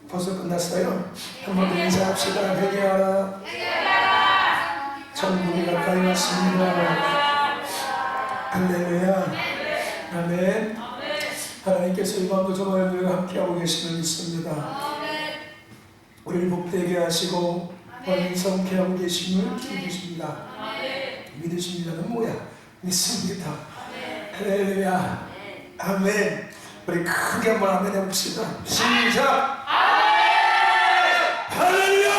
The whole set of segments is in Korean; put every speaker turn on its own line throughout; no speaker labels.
벌써 끝났어요? 한 번 더 인사합시다. 회개하라. 천국이 가까이 왔습니다. 할렐루야. 아멘. 하나님께서 이 밤도 저와 여러분과 함께하고 계심을 믿습니다. 우리를 복되게 하시고 완성케 하고 계심을 믿으십니다. 믿으십니다는 뭐야? 믿습니다. 할렐루야. 아멘. 우리 크게 한번 아멘 해봅시다. 시작. 할렐루야!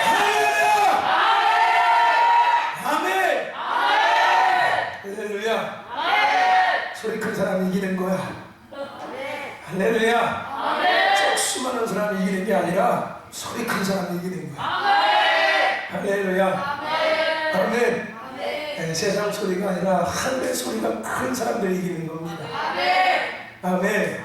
할렐루야! 아멘! 할렐루야! 소리 큰 사람이 이기는 거야. 할렐루야! 쭉 수많은 사람이 이기는 게 아니라 소리 큰 사람이 이기는 거야. 할렐루야! 아멘! 네, 세상 소리가 아니라 하늘의 소리가 큰 사람들이 이기는 겁니다. 아멘!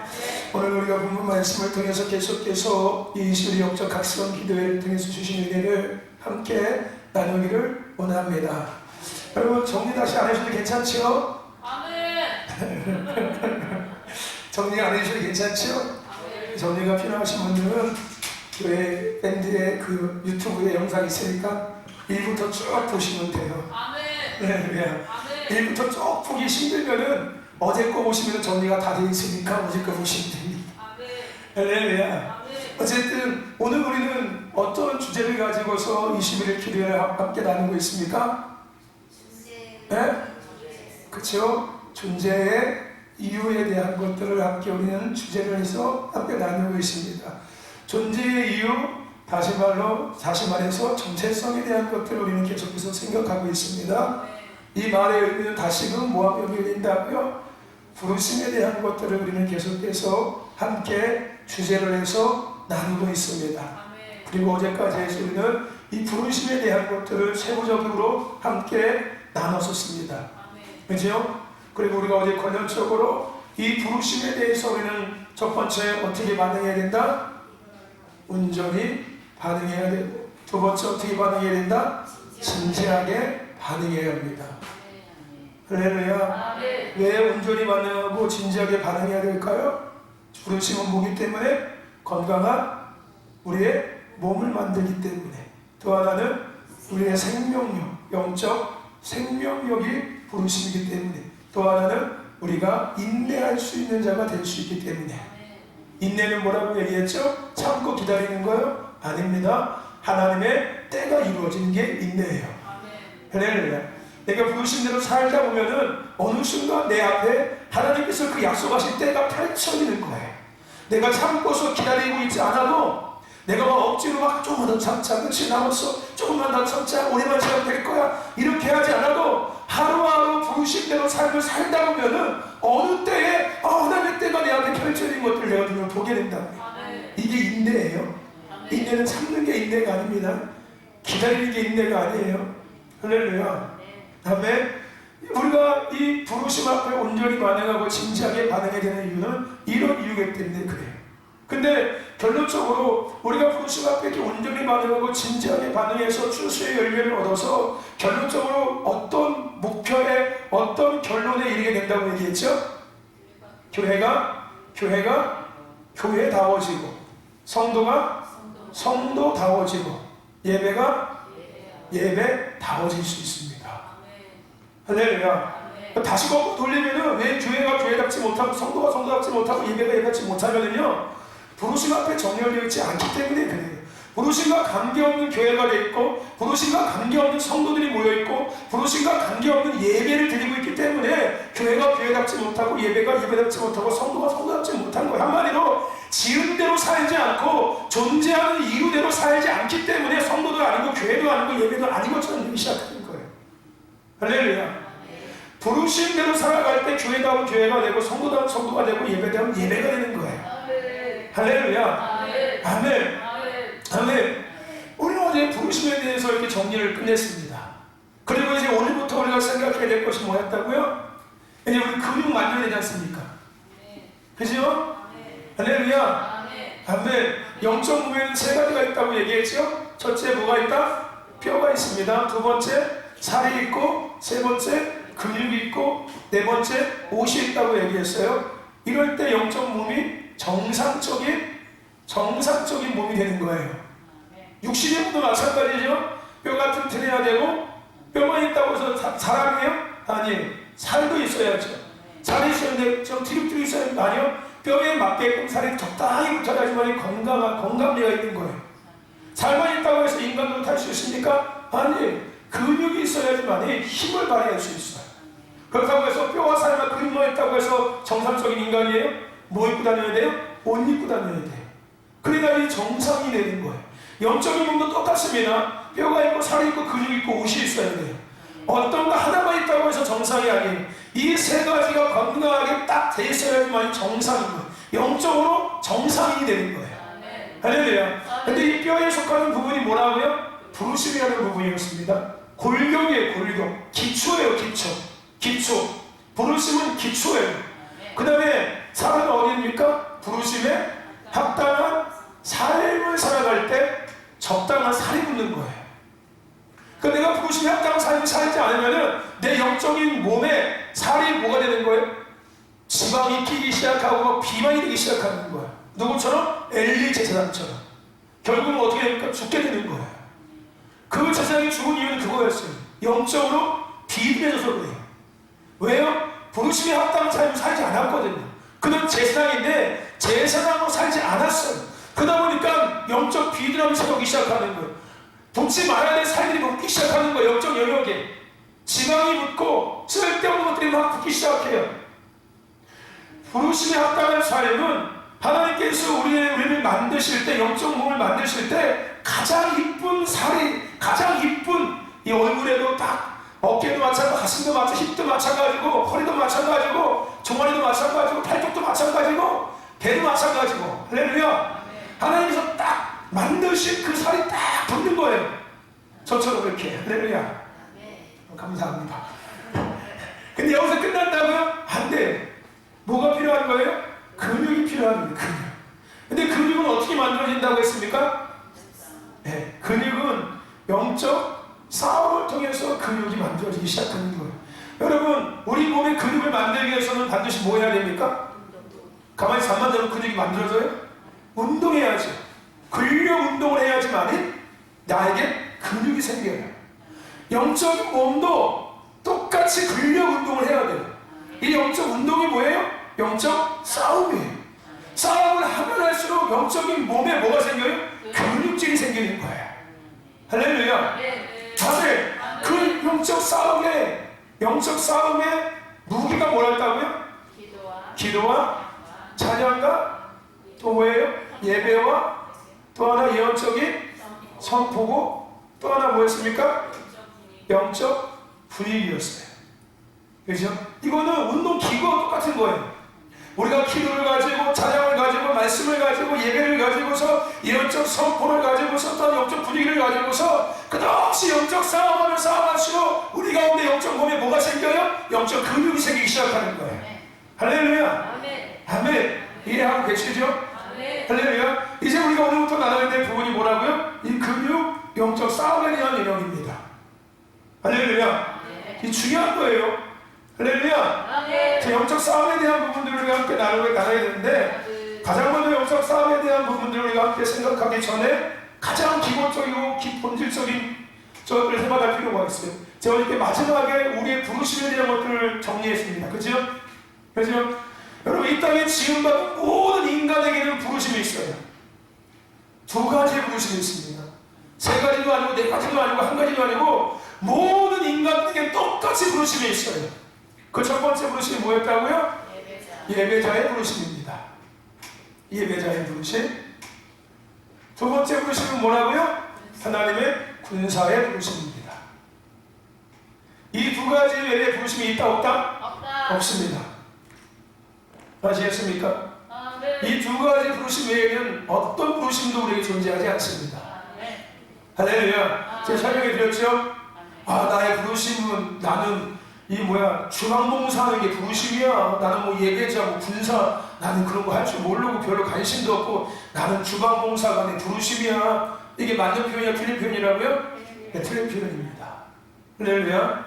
오늘 우리가 본문 말씀을 통해서 계속해서 이 21일 영적 각성 기도회를 통해서 주신 은혜를 함께 나누기를 원합니다. 여러분 정리 다시 안 해주셔도 괜찮죠? 정리 안 해주셔도 괜찮죠? 정리가 필요하신 분들은 교회 밴드의 그 유튜브에 영상이 있으니까 1부터 쭉 보시면 돼요. 네, 1부터 쭉 보기 힘들면은 어제 거 보시면 정리가 다 되어 있으니까 어제 거 보시면 됩니다. 할렐루야. 어쨌든 오늘 우리는 어떤 주제를 가지고서 21일 기도회를 함께 나누고 있습니까? 네? 그렇죠? 존재의 이유에 대한 것들을 함께 우리는 주제를 해서 함께 나누고 있습니다. 존재의 이유, 다시 말해서 정체성에 대한 것들을 우리는 계속해서 생각하고 있습니다. 이 말의 의미는 다시금 뭐하고 연결된다고요? 부르심에 대한 것들을 우리는 계속해서 함께 주제를 해서 나누고 있습니다. 그리고 어제까지 해서 우리는 이 부르심에 대한 것들을 세부적으로 함께 나눴었습니다. 그렇죠? 그리고 우리가 어제 관련적으로 이 부르심에 대해서 우리는 첫 번째 어떻게 반응해야 된다? 온전히 반응해야 되고, 두 번째 어떻게 반응해야 된다? 진지하게 반응해야 합니다. 할렐루야. 왜 온전히 반응하고 진지하게 반응해야 될까요? 부르심은 뭐기 때문에? 건강한 우리의 몸을 만들기 때문에. 또 하나는 우리의 생명력, 영적 생명력이 부르심이기 때문에. 또 하나는 우리가 인내할 수 있는 자가 될 수 있기 때문에. 인내는 뭐라고 얘기했죠? 참고 기다리는 거요? 아닙니다. 하나님의 때가 이루어지는 게 인내예요. 할렐루야. 내가 부르신 대로 살다 보면은 어느 순간 내 앞에 하나님께서 그 약속하신 때가 펼쳐지는 거예요. 내가 참고서 기다리고 있지 않아도 내가 막 억지로 막 조금 더 참자, 그렇지 남았어, 조금만 더 참자, 오래만 지나면 될 거야, 이렇게 하지 않아도 하루하루 부르신 대로 삶을 살다 보면은 어느 때에 하나님의 때가 내 앞에 펼쳐진 것들을 내가 눈으로 보게 된다고요. 이게 인내예요. 인내는 참는 게 인내가 아닙니다. 기다리는 게 인내가 아니에요. 할렐루야. 다음에 우리가 이 부르심 앞에 온전히 반응하고 진지하게 반응해야 되는 이유는 이런 이유기 때문에 그래요. 근데 결론적으로 우리가 부르심 앞에 이렇게 온전히 반응하고 진지하게 반응해서 추수의 열매를 얻어서 결론적으로 어떤 목표에 어떤 결론에 이르게 된다고 얘기했죠? 교회가 교회다워지고, 성도가 성도다워지고, 예배가 예배다워질 수 있습니다. 할렐루야. 다시 거꾸로 돌리면은 왜 교회가 교회답지 못하고 성도가 성도답지 못하고 예배가 예배답지 못하면은요, 부르심 앞에 정렬되어 있지 않기 때문에 그래요. 부르심과 관계없는 교회가 되어 있고, 부르심과 관계없는 성도들이 모여있고, 부르심과 관계없는 예배를 드리고 있기 때문에 교회가 교회답지 못하고 예배가 예배답지 못하고 성도가 성도답지 못한 거예요. 한마디로 지은 대로 살지 않고 존재하는 이유대로 살지 않기 때문에 성도도 아니고 교회도 아니고 예배도 아닌 것처럼 되기 시작하는 거예요. 할렐루야. 부르심대로 살아갈 때 교회다운 교회가 되고 성도다운 성도가 되고 예배다운 예배가 되는 거예요. 할렐루야. 아멘. 아멘. 우리는 어제 부르심에 대해서 이렇게 정리를 끝냈습니다. 그리고 이제 오늘부터 우리가 생각해야 될 것이 뭐였다고요? 이제 우리 근육 만들어야 되지 않습니까? 그죠? 할렐루야. 아멘. 영적 몸에는 세 가지가 있다고 얘기했죠? 첫째 뭐가 있다? 뼈가 있습니다. 두 번째 살이 있고, 세 번째 근육이 있고, 네 번째 옷이 있다고 얘기했어요. 이럴 때 영적 몸이 정상적인 정상적인 몸이 되는 거예요. 육신의 몸도 마찬가지죠. 뼈가 튼튼해야 되고, 뼈만 있다고 해서 사람이에요? 아니에요. 살도 있어야죠. 살이 있었는데 좀 티룩티룩 있어야 아니요. 뼈에 맞게끔 살이 적당히 붙어야지만 건강미가 있는 거예요. 살만 있다고 해서 인간도 탈 수 있습니까? 아니에요. 근육이 있어야지만 힘을 발휘할 수 있어요. 그렇다고 해서 뼈와 살만 근육만 있다고 해서 정상적인 인간이에요? 뭐 입고 다녀야 돼요? 옷 입고 다녀야 돼요. 그러니까 이 정상이 되는 거예요. 영적인 몸도 똑같습니다. 뼈가 있고 살이 있고 근육이 있고 옷이 있어야 돼요. 어떤 거 하나만 있다고 해서 정상이 아니에요. 이 세 가지가 건강하게 딱 돼 있어야지만 정상인 거예요. 영적으로 정상인이 되는 거예요. 할렐루야. 근데 이 뼈에 속하는 부분이 뭐라고요? 부르심이라는 부분이었습니다. 골격이에요. 골격. 기초예요. 기초. 부르심은 기초예요. 그 다음에 살은 어디입니까? 부르심에 합당한 삶을 살아갈 때 적당한 살이 붙는 거예요. 그러니까 내가 부르심에 합당한 삶을 살지 않으면 내 영적인 몸에 살이 뭐가 되는 거예요? 지방이 끼기 시작하고 비만이 되기 시작하는 거예요. 누구처럼? 엘리 제사장처럼. 결국은 어떻게 됩니까? 죽게 되는 거예요. 그 제사장이 죽은 이유는 그거였어요. 영적으로 비빈해져서 그래요. 왜요? 부르심에 합당한 삶을 살지 않았거든요. 그는 제사장인데 제사장으로 살지 않았어요. 그러다 보니까 영적 비둔함이 생기기 시작하는 거예요. 붙지 말아야 될 살들이 붙기 시작하는 거예요. 영적 영역에 지방이 붙고 쓸데없는 것들이 막 붙기 시작해요. 부르심에 합당한 삶은 하나님께서 우리를 만드실 때, 영적 몸을 만드실 때 가장 이쁜 살이, 가장 이쁜 이 얼굴에도 딱 어깨도 마찬가지고, 가슴도 마찬가지고, 힙도 마찬가지고, 허리도 마찬가지고, 종아리도 마찬가지고, 팔뚝도 마찬가지고, 배도 마찬가지고. 할렐루야. 하나님께서 딱 만드신 그 살이 딱 붙는 거예요. 저처럼 이렇게. 할렐루야. 감사합니다. 근데 여기서 끝난다고요? 안 돼요. 뭐가 필요한 거예요? 근육이 필요한 거예요. 근육. 근데 근육은 어떻게 만들어진다고 했습니까? 네, 근육은 영적 싸움을 통해서 근육이 만들어지기 시작하는 거예요. 여러분, 우리 몸의 근육을 만들기 위해서는 반드시 뭐 해야 됩니까? 가만히 잠만 자면 근육이 만들어져요? 운동해야죠. 근력 운동을 해야지만 나에게 근육이 생겨요. 영적인 몸도 똑같이 근력 운동을 해야 돼요. 이 영적 운동이 뭐예요? 영적 싸움이에요. 싸움을 하면 할수록 영적인 몸에 뭐가 생겨요? 근육질이 생기는 거예요. 할렐루야. 다들 그 영적 싸움의 무기가 뭐랄까고요? 기도와 찬양과 또 뭐예요? 예배와 또 하나 예언적인 선포고 또 하나 뭐였습니까? 영적 분위기였어요. 그렇죠? 이거는 운동 기구와 똑같은 거예요. 우리가 기도를 가지고 찬양을 가지고 말씀을 가지고 예배를 가지고서 예언적 선포를 가지고서 또 영적 분위기를 가지고서 끝없이 영적 싸움하면 싸움할수록 우리 가운데 영적 몸에 뭐가 생겨요? 영적 근육이 생기기 시작하는 거예요. 할렐루야. 아멘. 이해하고 계시죠? 할렐루야. 이제 우리가 오늘부터 나눠야 될 부분이 뭐라고요? 이 근육 영적 싸움에 대한 영역입니다. 할렐루야. 이 중요한 거예요. 할렐루야. 제 영적 싸움에 대한 부분들을 우리가 함께 나눠야 되는데 가장 먼저 영적 싸움에 대한 부분들을 우리가 함께 생각하기 전에 가장 기본적이고 본질적인 것들을 생각할 필요가 있어요. 제가 이렇게 마지막에 우리의 부르심에 대한 것들을 정리했습니다. 그죠? 그죠? 여러분, 이 땅에 지음받은 모든 인간에게는 부르심이 있어요. 두 가지의 부르심이 있습니다. 세 가지도 아니고 네 가지도 아니고 한 가지도 아니고 모든 인간에게 똑같이 부르심이 있어요. 그 첫 번째 부르심이 뭐였다고요? 예배자의 부르심입니다. 예배자의 부르심. 두 번째 부르심은 뭐라고요? 하나님의 군사의 부르심입니다. 이 두 가지 외에 부르심이 있다 없다? 없습니다. 아시겠습니까? 이 두 가지 부르심 외에는 어떤 부르심도 우리에게 존재하지 않습니다. 할렐루야. 제가 설명해 드렸죠? 나의 부르심은 나는 주방봉사하는 게 부르심이야. 나는 뭐 예배자, 뭐 군사, 나는 그런 거 할 줄 모르고 별로 관심도 없고 나는 주방봉사가 내 부르심이야. 이게 맞는 표현이야? 틀린 표현이라고요? 네, 틀린 표현입니다. 할렐루야.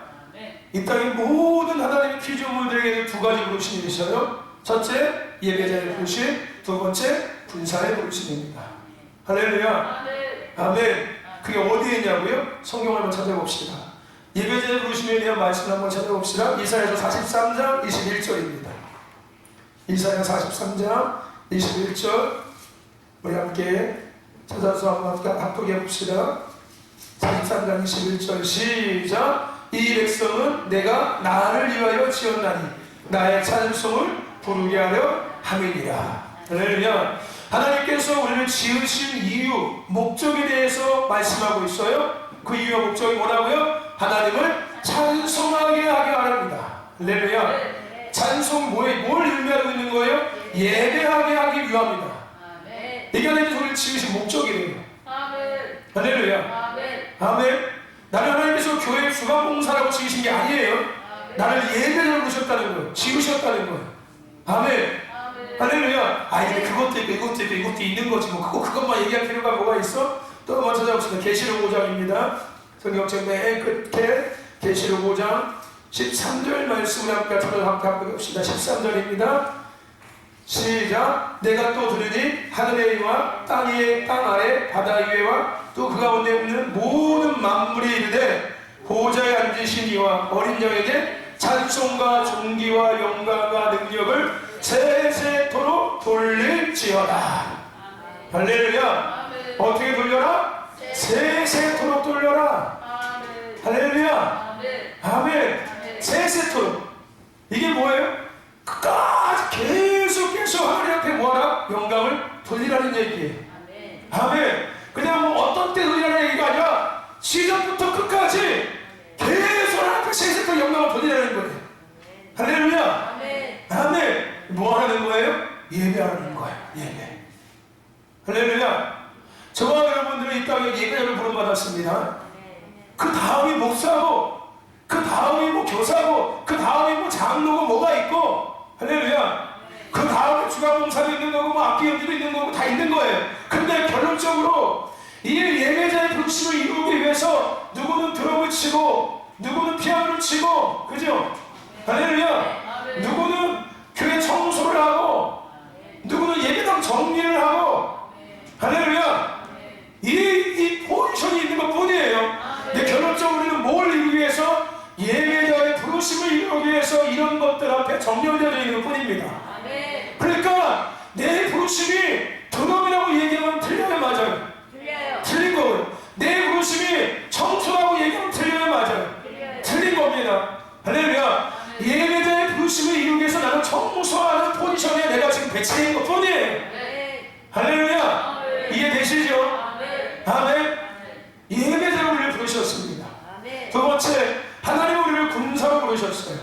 이 땅의 모든 하나님의 피조물들에게는 두 가지 부르심이 있어요. 첫째, 예배자의 부르심. 두 번째, 군사의 부르심입니다. 할렐루야. 아멘. 그게 어디에 있냐고요? 성경을 한번 찾아봅시다. 예배자의 부르심에 대한 말씀을 한번 찾아봅시다. 이사야서 43장 21절입니다. 이사야 43장 21절 우리 함께 찾아서 한번 합독해 봅시다. 43장 21절 시작. 이 백성은 내가 나를 위하여 지었나니 나의 찬송을 부르게 하려 함이니라. 할렐루야. 하나님께서 우리를 지으신 이유, 목적에 대해서 말씀하고 있어요. 그 이유와 목적이 뭐라고요? 하나님을 찬송하게 하게 하랍니다. 할렐루야. 찬송 뭘 의미하고 있는 거예요? 예배하게 하기 위함이다. 이게 하나님께서 우리를 지으신 목적이래요. 할렐루야. 아멘. 나는 하나님께서 교회 주간봉사라고 지으신 게 아니에요. 나를 예배를 부르셨다는 거예요. 지으셨다는 거예요. 아멘. 할렐루야. 근데 그것도 있고 이것도 있고 이것도 있는 거지 뭐 그것만 얘기할 필요가 뭐가 있어? 또 한번 찾아봅시다. 계시록 5장입니다. 성경책 맨 끝에 계시록 5장 13절 말씀을 함께 합독합시다. 13절입니다. 시작. 내가 또 들으니 하늘의 위와 땅 위에 땅 아래 바다 위에와 또 그 가운데 없는 모든 만물이 이르되 보좌에 앉으신 이와 어린 양에게 찬송과 존귀와 영광과 능력을 세세토록 돌릴지어다. 할렐루야. 어떻게 돌려라? 세세토록 돌려라. 할렐루야. 아멘. 세세토록. 이게 뭐예요? 끝까지 계속 하나님 앞에 뭐하라? 영광을 돌리라는 얘기예요. 아멘. 그냥 뭐 어떤 때 돌리라는 얘기가 아니라 시작부터 끝까지 계속 하나님 앞에 세세토록 영광을 돌리라는 거예요. 할렐루야. 아멘. 뭐 하는 거예요? 예배하는 거예요. 예배. 할렐루야. 저와 여러분들은 이 땅에 예배자를 부름받았습니다. 그 다음이 목사고, 그 다음이 뭐 교사고, 그 다음이 뭐 장로고 뭐가 있고, 할렐루야. 그 다음에 주간봉사도 있는 거고, 뭐 악기 연주도 있는 거고, 다 있는 거예요. 근데 결론적으로 이 예배자의 부르심을 이루기 위해서 누구는 드럼을 치고, 누구는 피아노를 치고, 그죠? 할렐루야. 누구는 교회 청소를 하고, 누구는 예배당 정리를 하고, 할렐루야. 이 포지션이 있는 것 뿐이에요. 근데 결론적으로 우리는 뭘 이루기 위해서? 예배자의 부르심을 이루기 위해서 이런 것들 앞에 정렬되어 있는 것 뿐입니다. 그러니까 내 부르심이 드럼이라고 얘기하면 틀려요, 맞아요? 틀린 거고요. 내 부르심이 청소라고 얘기하면 틀려요, 맞아요? 틀린 겁니다. 할렐루야. 예배자의 부르심을 이루기 위해서 나는 청소하는 포지션에 내가 지금 배치된 것 뿐이에요. 할렐루야. 이해되시죠? 아멘. 예배자로 우리를 부르셨습니다. 두 번째, 하나님 우리를 군사로 부르셨어요.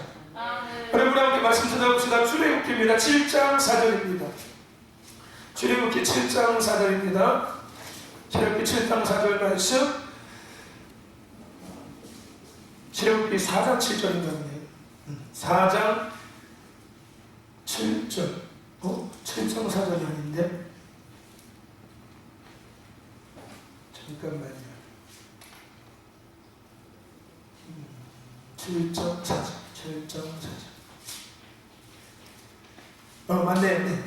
여러분 함께 말씀 찾아봅시다. 출애굽기입니다. 7장 4절입니다. 출애굽기 7장 4절입니다. 출애굽기 7장 4절 말씀. 출애굽기 4장 7절인가 4장 7절. 7장 4절이 아닌데? 잠깐만요. 7장 4절. 7장 4절. 맞네.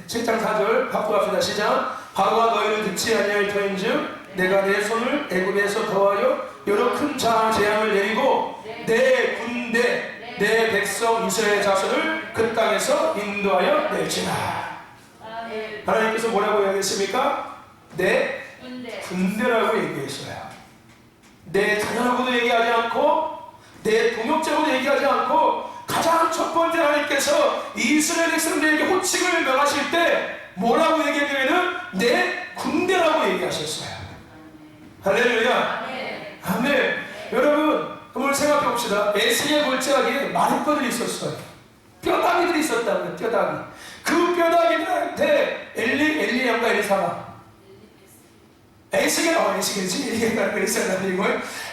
7장 4절 바꿔갑시다. 시작. 바로가 너희를 듣지 아니할 터인즉 내가 내 손을 애굽에서 더하여 여러 큰 재앙을 내리고 내 군대 내 백성 이스라엘 자손을 그 땅에서 인도하여 낼지라. 하나님께서 뭐라고 얘기했습니까? 내 군대라고 얘기했어요. 내 자녀라고도 얘기하지 않고 내 동역자라고도 얘기하지 않고 가장 첫 번째 하나님께서 이스라엘 백성들에게 호칭을 명하실 때 뭐라고 얘기했냐면 내 군대라고 얘기하셨어요. 할렐루야. 아멘. 여러분 한번 생각해 봅시다. 에스겔 골짜기에 마룻벌이 있었어요. 뼈다귀들이 있었다고요. 뼈다귀. 그 뼈다귀들한테 엘리야가 엘리사가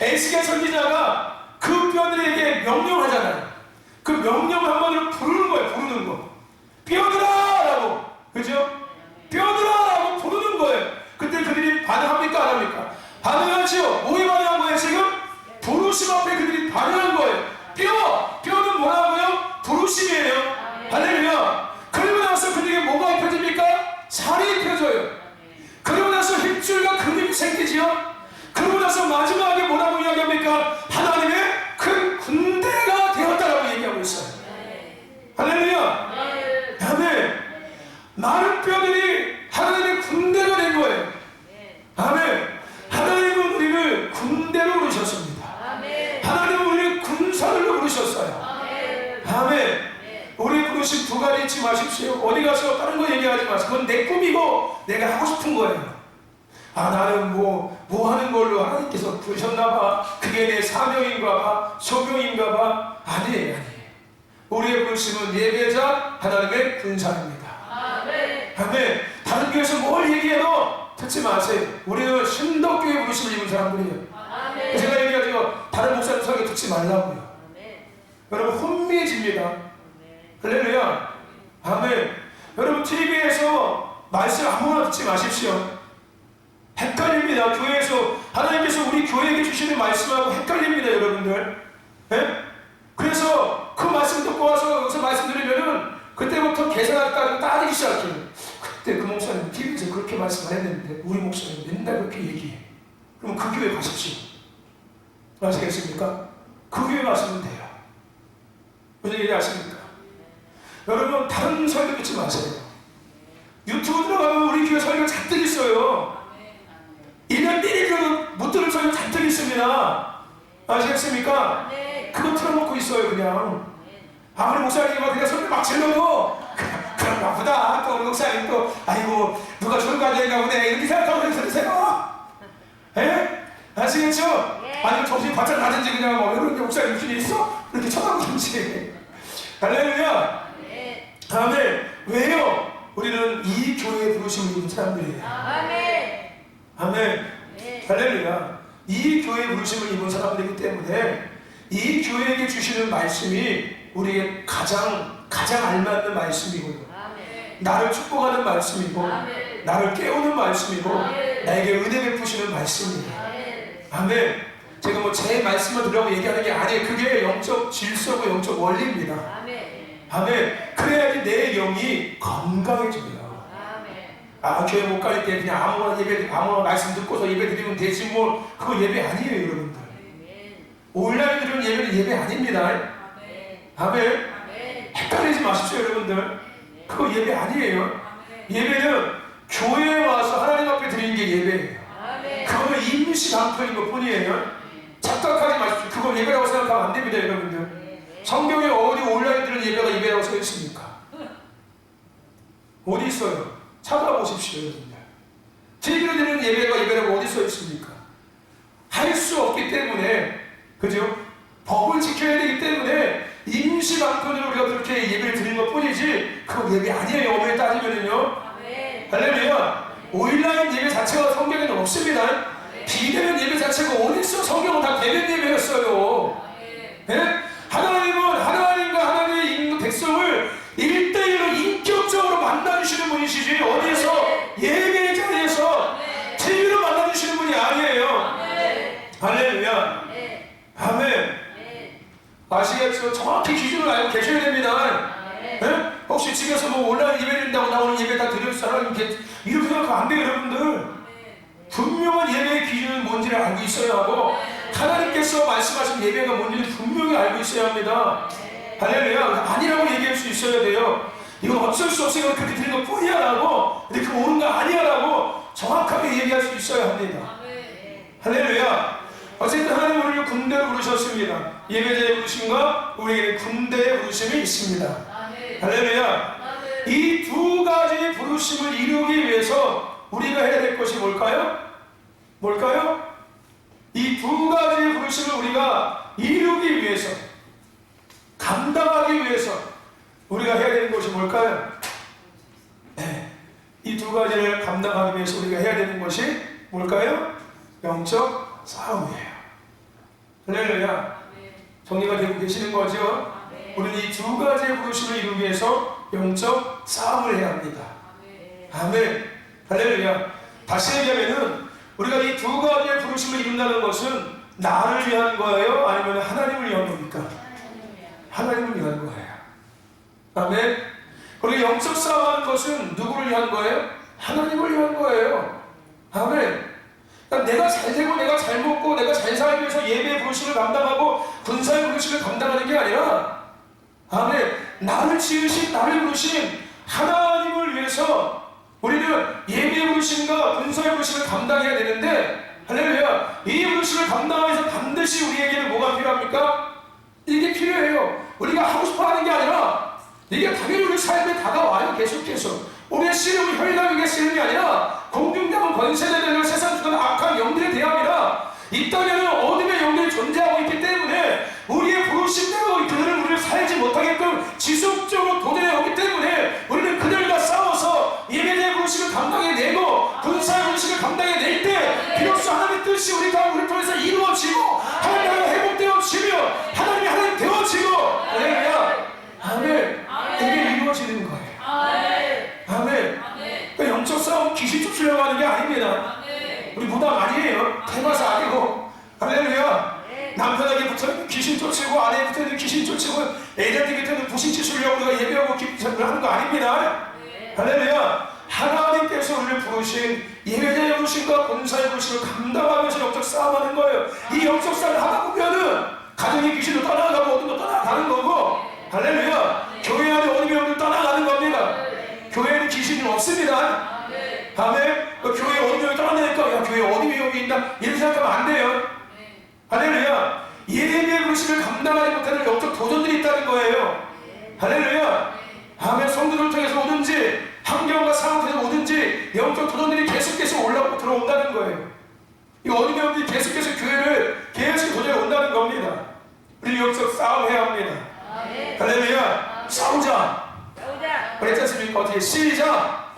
에스겔 선지자가 그 뼈들에게 명령하잖아요. 그 명령을 한마디로 부르는 거예요. 부르는 거. 뼈들아! 라고. 그죠? 뼈들아! 라고 부르는 거예요. 그때 그들이 반응합니까? 안 합니까? 반응하죠. 뭐에 반응한 거예요 지금? 부르심 앞에 그들이 반응한 거예요. 뼈는 뭐라고요? 부르심이에요. 할렐루야. 그러고 나서 그들에게 뭐가 입혀집니까? 살이 입혀져요. 아시죠? 그러고 나서 마지막에 뭐라고 이야기합니까? 하나님의 큰 군대가 되었다라고 얘기하고 있어요. 할렐루야. 아멘. 많은 뼈들이 하나님의 군대가 된 거예요. 아멘. 하나님은 우리를 군대로 부르셨습니다. 하나님은 우리를 군사들로 부르셨어요. 아멘. 우리 부르심 두 가지 잊지 마십시오. 어디 가서 다른 거 얘기하지 마세요. 그건 내 꿈이고 내가 하고 싶은 거예요. 아, 나는 뭐 하는 걸로 하나님께서 부르셨나봐. 그게 내 사명인가봐. 소명인가봐. 아니에요. 우리의 부르심은 예배자 하나님의 군사입니다. 아멘. 다른 교회에서 뭘 얘기해도 듣지 마세요. 우리는 신덕교회 부르심을 입은 사람들이에요. 제가 얘기하죠. 다른 목사님 설교 듣지 말라고요. 여러분 혼미해집니다. 할렐루야. 아멘. 여러분 TV에서 말씀 아무나 듣지 마십시오. 헷갈립니다. 교회에서 하나님께서 우리 교회에게 주시는 말씀하고 헷갈립니다. 여러분들. 네? 그래서 그 말씀 듣고 와서 여기서 말씀 드리면은 그때부터 계산하다가 따지기 시작해요. 그때 그 목사님 TV에서 그렇게 말씀 안 했는데 우리 목사님 맨날 그렇게 얘기해. 그럼 그 교회 가십시오. 아시겠습니까? 그 교회 가시면 돼요. 무슨 얘기 아십니까? 여러분 다른 설교 듣지 마세요. 유튜브 들어가면 우리 교회 설교 잔뜩 있어요. 1년 1일도 못 들을 설교 잔뜩 있습니다. 아시겠습니까? 그거 틀어놓고 있어요 그냥. 아무리 목사님이 그냥 설교 막 질러도 그런가 보다. 또 우리 목사님 또 아이고 누가 졸업까지 했나 보네 이렇게 생각하고 들으세요. 예? 아시겠죠? 아니면 정신이 바짝 나든지 그냥 뭐 이런 게 목사님 무슨 일 있어? 이렇게 쳐다보든지. 할렐루야. 아멘. 왜요? 우리는 이 교회에 부르심을 입은 사람들이에요. 아멘. 아멘. 할렐루야. 이 교회에 부르심을 입은 사람들이기 때문에 이 교회에게 주시는 말씀이 우리에게 가장 알맞는 말씀이고요. 나를 축복하는 말씀이고 나를 깨우는 말씀이고 나에게 은혜 베푸시는 말씀이에요. 아멘. 제가 뭐 제 말씀을 들으라고 얘기하는 게 아니에요. 그게 영적 질서고 영적 원리입니다. 아멘. 그래야지 내 영이 건강해져요. 아, 교회 못 갈 때 그냥 아무나 말씀 듣고서 예배 드리면 되지 뭐 그거 예배 아니에요 여러분들. 온라인 드리는 예배는 예배 아닙니다. 아멘. 헷갈리지 마십시오 여러분들. 그거 예배 아니에요. 예배는 교회에 와서 하나님 앞에 드리는 게 예배예요. 그거는 임시 방편인 것 뿐이에요. 착각하지 마십시오. 그거 예배라고 생각하면 안 됩니다 여러분들. 성경에 어디 온라인 드리는 예배가 예배라고 써 있습니까? 어디 있어요? 찾아보십시오 여러분들. TV로 드리는 예배가 예배라고 어디 써 있습니까? 할 수 없기 때문에, 그죠? 법을 지켜야 되기 때문에 임시 방편으로 우리가 그렇게 예배를 드리는 것 뿐이지 그거 예배 아니에요. 엄밀히 따지면은요. 할렐루야. 온라인 예배 자체가 성경에는 없습니다. 비대면 예배 자체가 어디 있어? 성경은 다 대면 예배였어요. 네? 하나님은 하나님과 하나님의 백성을 1대1로 인격적으로 만나주시는 분이시지 어디에서 예배 자리에서 TV로 만나주시는 분이 아니에요. 할렐루야. 아멘. 아시겠죠? 정확히 기준을 알고 계셔야 됩니다. 네? 혹시 집에서 뭐 온라인 예배 드린다고 나오는 예배 다 드릴 사람 이렇게 생각하면 안 돼요 여러분들. 분명한 예배의 기준은 뭔지를 알고 있어야 하고 하나님께서 말씀하신 예배가 뭔지를 분명히 알고 있어야 합니다. 할렐루야. 아니라고 얘기할 수 있어야 돼요. 이건 어쩔 수 없이 그렇게 드리는 것 뿐이야 라고 이렇게 옳은 거 아니야 라고 정확하게 얘기할 수 있어야 합니다. 할렐루야. 어쨌든 하나님 우리를 군대로 부르셨습니다. 예배자의 부르심과 우리에게 군대의 부르심이 있습니다. 할렐루야. 이 두 가지 부르심을 이루기 위해서 우리가 해야 될 것이 뭘까요? 뭘까요? 이 두 가지 부르심을 우리가 이루기 위해서, 감당하기 위해서 우리가 해야 되는 것이 뭘까요? 네. 이 두 가지를 감당하기 위해서 우리가 해야 되는 것이 뭘까요? 영적 싸움이에요. 할렐루야. 정리가 되고 계시는 거죠? 우리는 이 두 가지의 부르심을 이루기 위해서 영적 싸움을 해야 합니다. 아멘. 할렐루야. 다시 얘기하면은 우리가 이 두 가지의 부르심을 이룬다는 것은 나를 위한 거예요? 아니면 하나님을 위한 겁니까? 하나님을 위한 거예요. 아멘. 그리고 영적 싸움하는 것은 누구를 위한 거예요? 하나님을 위한 거예요. 아멘. 그러니까 내가 잘 되고 내가 잘 먹고 내가 잘 살기 위해서 예배의 부르심을 감당하고 군사의 부르심을 감당하는 게 아니라 아멘, 나를 지으신 나를 부르신 하나님을 위해서 우리는 예배의 부르심과 군사의 부르심을 감당해야 되는데 할렐루야, 이 부르심을 감당하기 위해서 반드시 우리에게는 뭐가 필요합니까? 이게 필요해요. 우리가 하고 싶어 하는 게 아니라 이게 당연히 우리 삶에 다가와요. 계속해서 우리의 씨름은 혈육의 씨름이 아니라 공중당은 권세대들과 세상 주는 악한 영들에 대합니다. 이 땅에는 어둠의 영들이 존재하고 있기 때문에 우리의 부르심대로 그들은 우리를 살지 못하게끔 지속적으로 도전해 오기 때문에 우리는 그들과 싸워서 예배의 부르심을 감당해내고 군사의 부르심을 감당해낼 때 비로소 하나님의 뜻이 우리를 통해서 이루어지고 하나님의 나라가 회복되어지며 하나님이 하나님 되어지고 할렐루야, 아멘, 이게 이루어지는 거예요. 아멘. 그러니까 영적 싸움 귀신 쫓으려고 하는 게 아닙니다. 우리 무당 아니에요. 테마사 아니고 할렐루야. 남편에게 붙어있는 귀신 쫓고 아내에 붙어있는 귀신 쫓고 애들에게 붙어있는 부신 찢으려고 우리가 예배하고 기도를 하는 거 아닙니다. 할렐루야. 하나님께서 우리를 부르신 예배자의 부르심과 권사의 부르심을 감당하면서 영적 싸움하는 거예요. 이 영적 싸움을 하다 보면은 가정의 귀신도 떠나가고 어둠도 떠나가는 거고 할렐루야. 교회 안에 어둠의 영도 떠나가는 겁니다. 교회에는 귀신이 없습니다. 아멘. 교회에 어둠의 영이 떠나니까 야, 교회에 어둠의 영이 있나 이렇게 생각하면 안 돼요. 할렐루야. 예배의 부르심을 감당하지 못하는 영적 도전들이 있다는 거예요. 할렐루야. 아멘. 성도들을 통해서 오든지 환경과 상황 통해서 오든지 영적 도전들이 계속해서 올라오고 들어온다는 거예요. 이 어둠의 영들이 계속해서 교회를 계속 도전해 온다는 겁니다. 우리 영적 싸움해야 합니다. 할렐루야. 싸우자. 그랬지 않습니까? 어떻게 시작.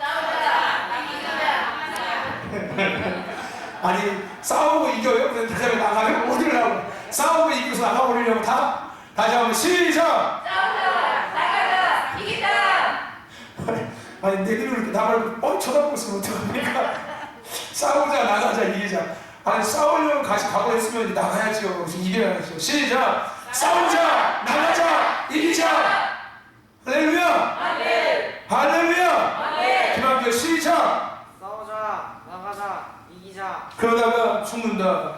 아니 싸우고 이겨요? 그래서 다시 한번 나가면 어디려고 싸우고 이겨서 나가버리려고 다시 한번 시작.
싸우자 나가자 이기자.
아니 내들이 이렇게 나를 쳐다보고 있으면 어떡합니까? 싸우자 나가자 이기자. 아니 싸우려고 가고 했으면 나가야죠. 그래서 이겨야죠. 시작. 싸우자 나가자 이기자. 할렐루야. 아멘. 할렐루야. 아멘. 기도하며 시작.
싸우자 나가자 이기자.
그러다가 죽는다.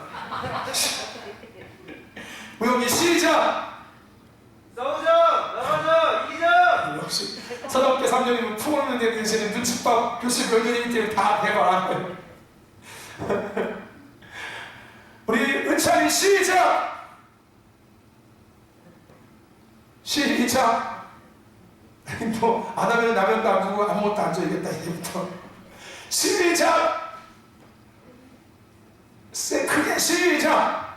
우리 시작.
싸우자 나가자 이기자.
역시 사도학교 3년이면 풍어는 데 대신에 눈칫밥 교실 별들이기 때문에 다 대봐라. 우리 은찬이 시작. 시작. 뭐 안 하면 라면도 안 주고 아무것도 안 줘야겠다 이제부터. 시작. 크게 시작.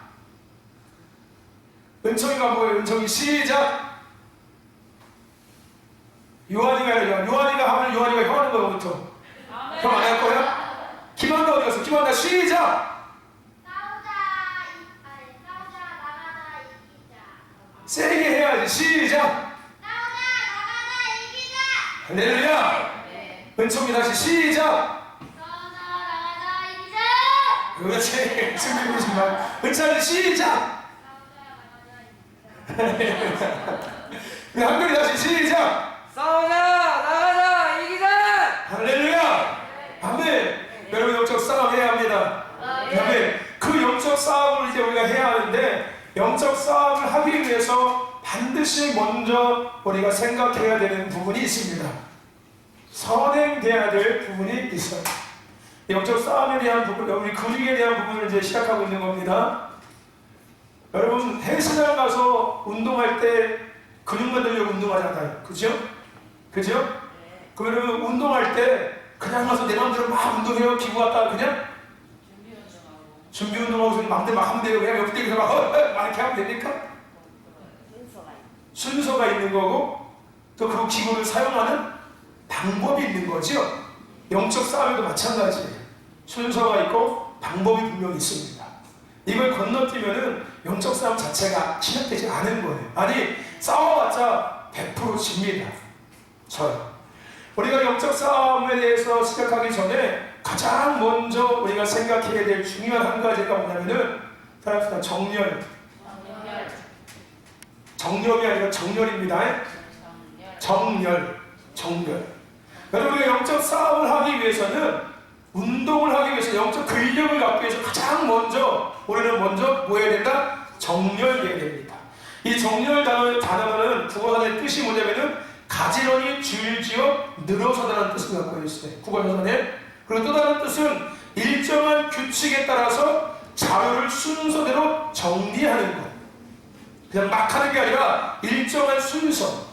은총이가 뭐예요? 은총이 시작. 요한이가 해요. 요한이가 하면 요한이가 형 하는 거부터. 형 안 할 거야? 김한다 어디 갔어? 김한다 시작.
싸우자 나가자 이기자.
세게 해야지. 시작.
싸우자 나가자 이기자.
할렐루야. 은총이 다시 시작.
싸우자 나가자 이기자.
그렇지. 승리이지만 은찬이 시작. 우리 한글이 다시 시작.
싸우자 나가자 이기자.
할렐루야. 아멘. 여러분 영적 싸움 해야 합니다. 아멘. 그 영적 싸움을 이제 우리가 해야 하는데 영적 싸움을 하기 위해서 반드시 먼저 우리가 생각해야 되는 부분이 있습니다. 선행돼야 될 부분이 있어요. 영적 싸움에 대한 부분, 우리 근육에 대한 부분을 이제 시작하고 있는 겁니다. 여러분 헬스장 가서 운동할 때 근육 만들려고 운동하잖아요. 그죠? 그죠? 그러면 운동할 때 그냥 가서 내 마음대로 막 운동해요. 기구 갖다가 그냥 준비 운동하고 마음대로 막 하면 돼요. 그냥 옆에 막 이렇게 하면 됩니까? 순서가 있는 거고 또 그 기구를 사용하는 방법이 있는 거죠. 영적 싸움에도 마찬가지예요. 순서가 있고 방법이 분명히 있습니다. 이걸 건너뛰면은 영적 싸움 자체가 시작되지 않은 거예요. 아니 싸워봤자 100% 집니다. 저요. 우리가 영적 싸움에 대해서 시작하기 전에 가장 먼저 우리가 생각해야 될 중요한 한 가지가 뭐냐면은 따라합시다. 정렬이 아니라 정렬입니다. 정렬. 여러분의 영적 싸움을 하기 위해서는 운동을 하기 위해서 영적 근력을 갖기 위해서 가장 먼저 우리는 먼저 뭐 해야 된다? 정렬해야 됩니다. 이 정렬 단어는 국어사전의 뜻이 뭐냐면은 가지런히 줄지어 늘어서다라는 뜻을 갖고 있어요. 국어사전에. 그리고 또 다른 뜻은 일정한 규칙에 따라서 자료를 순서대로 정리하는 것. 그냥 막 하는 게 아니라 일정한 순서.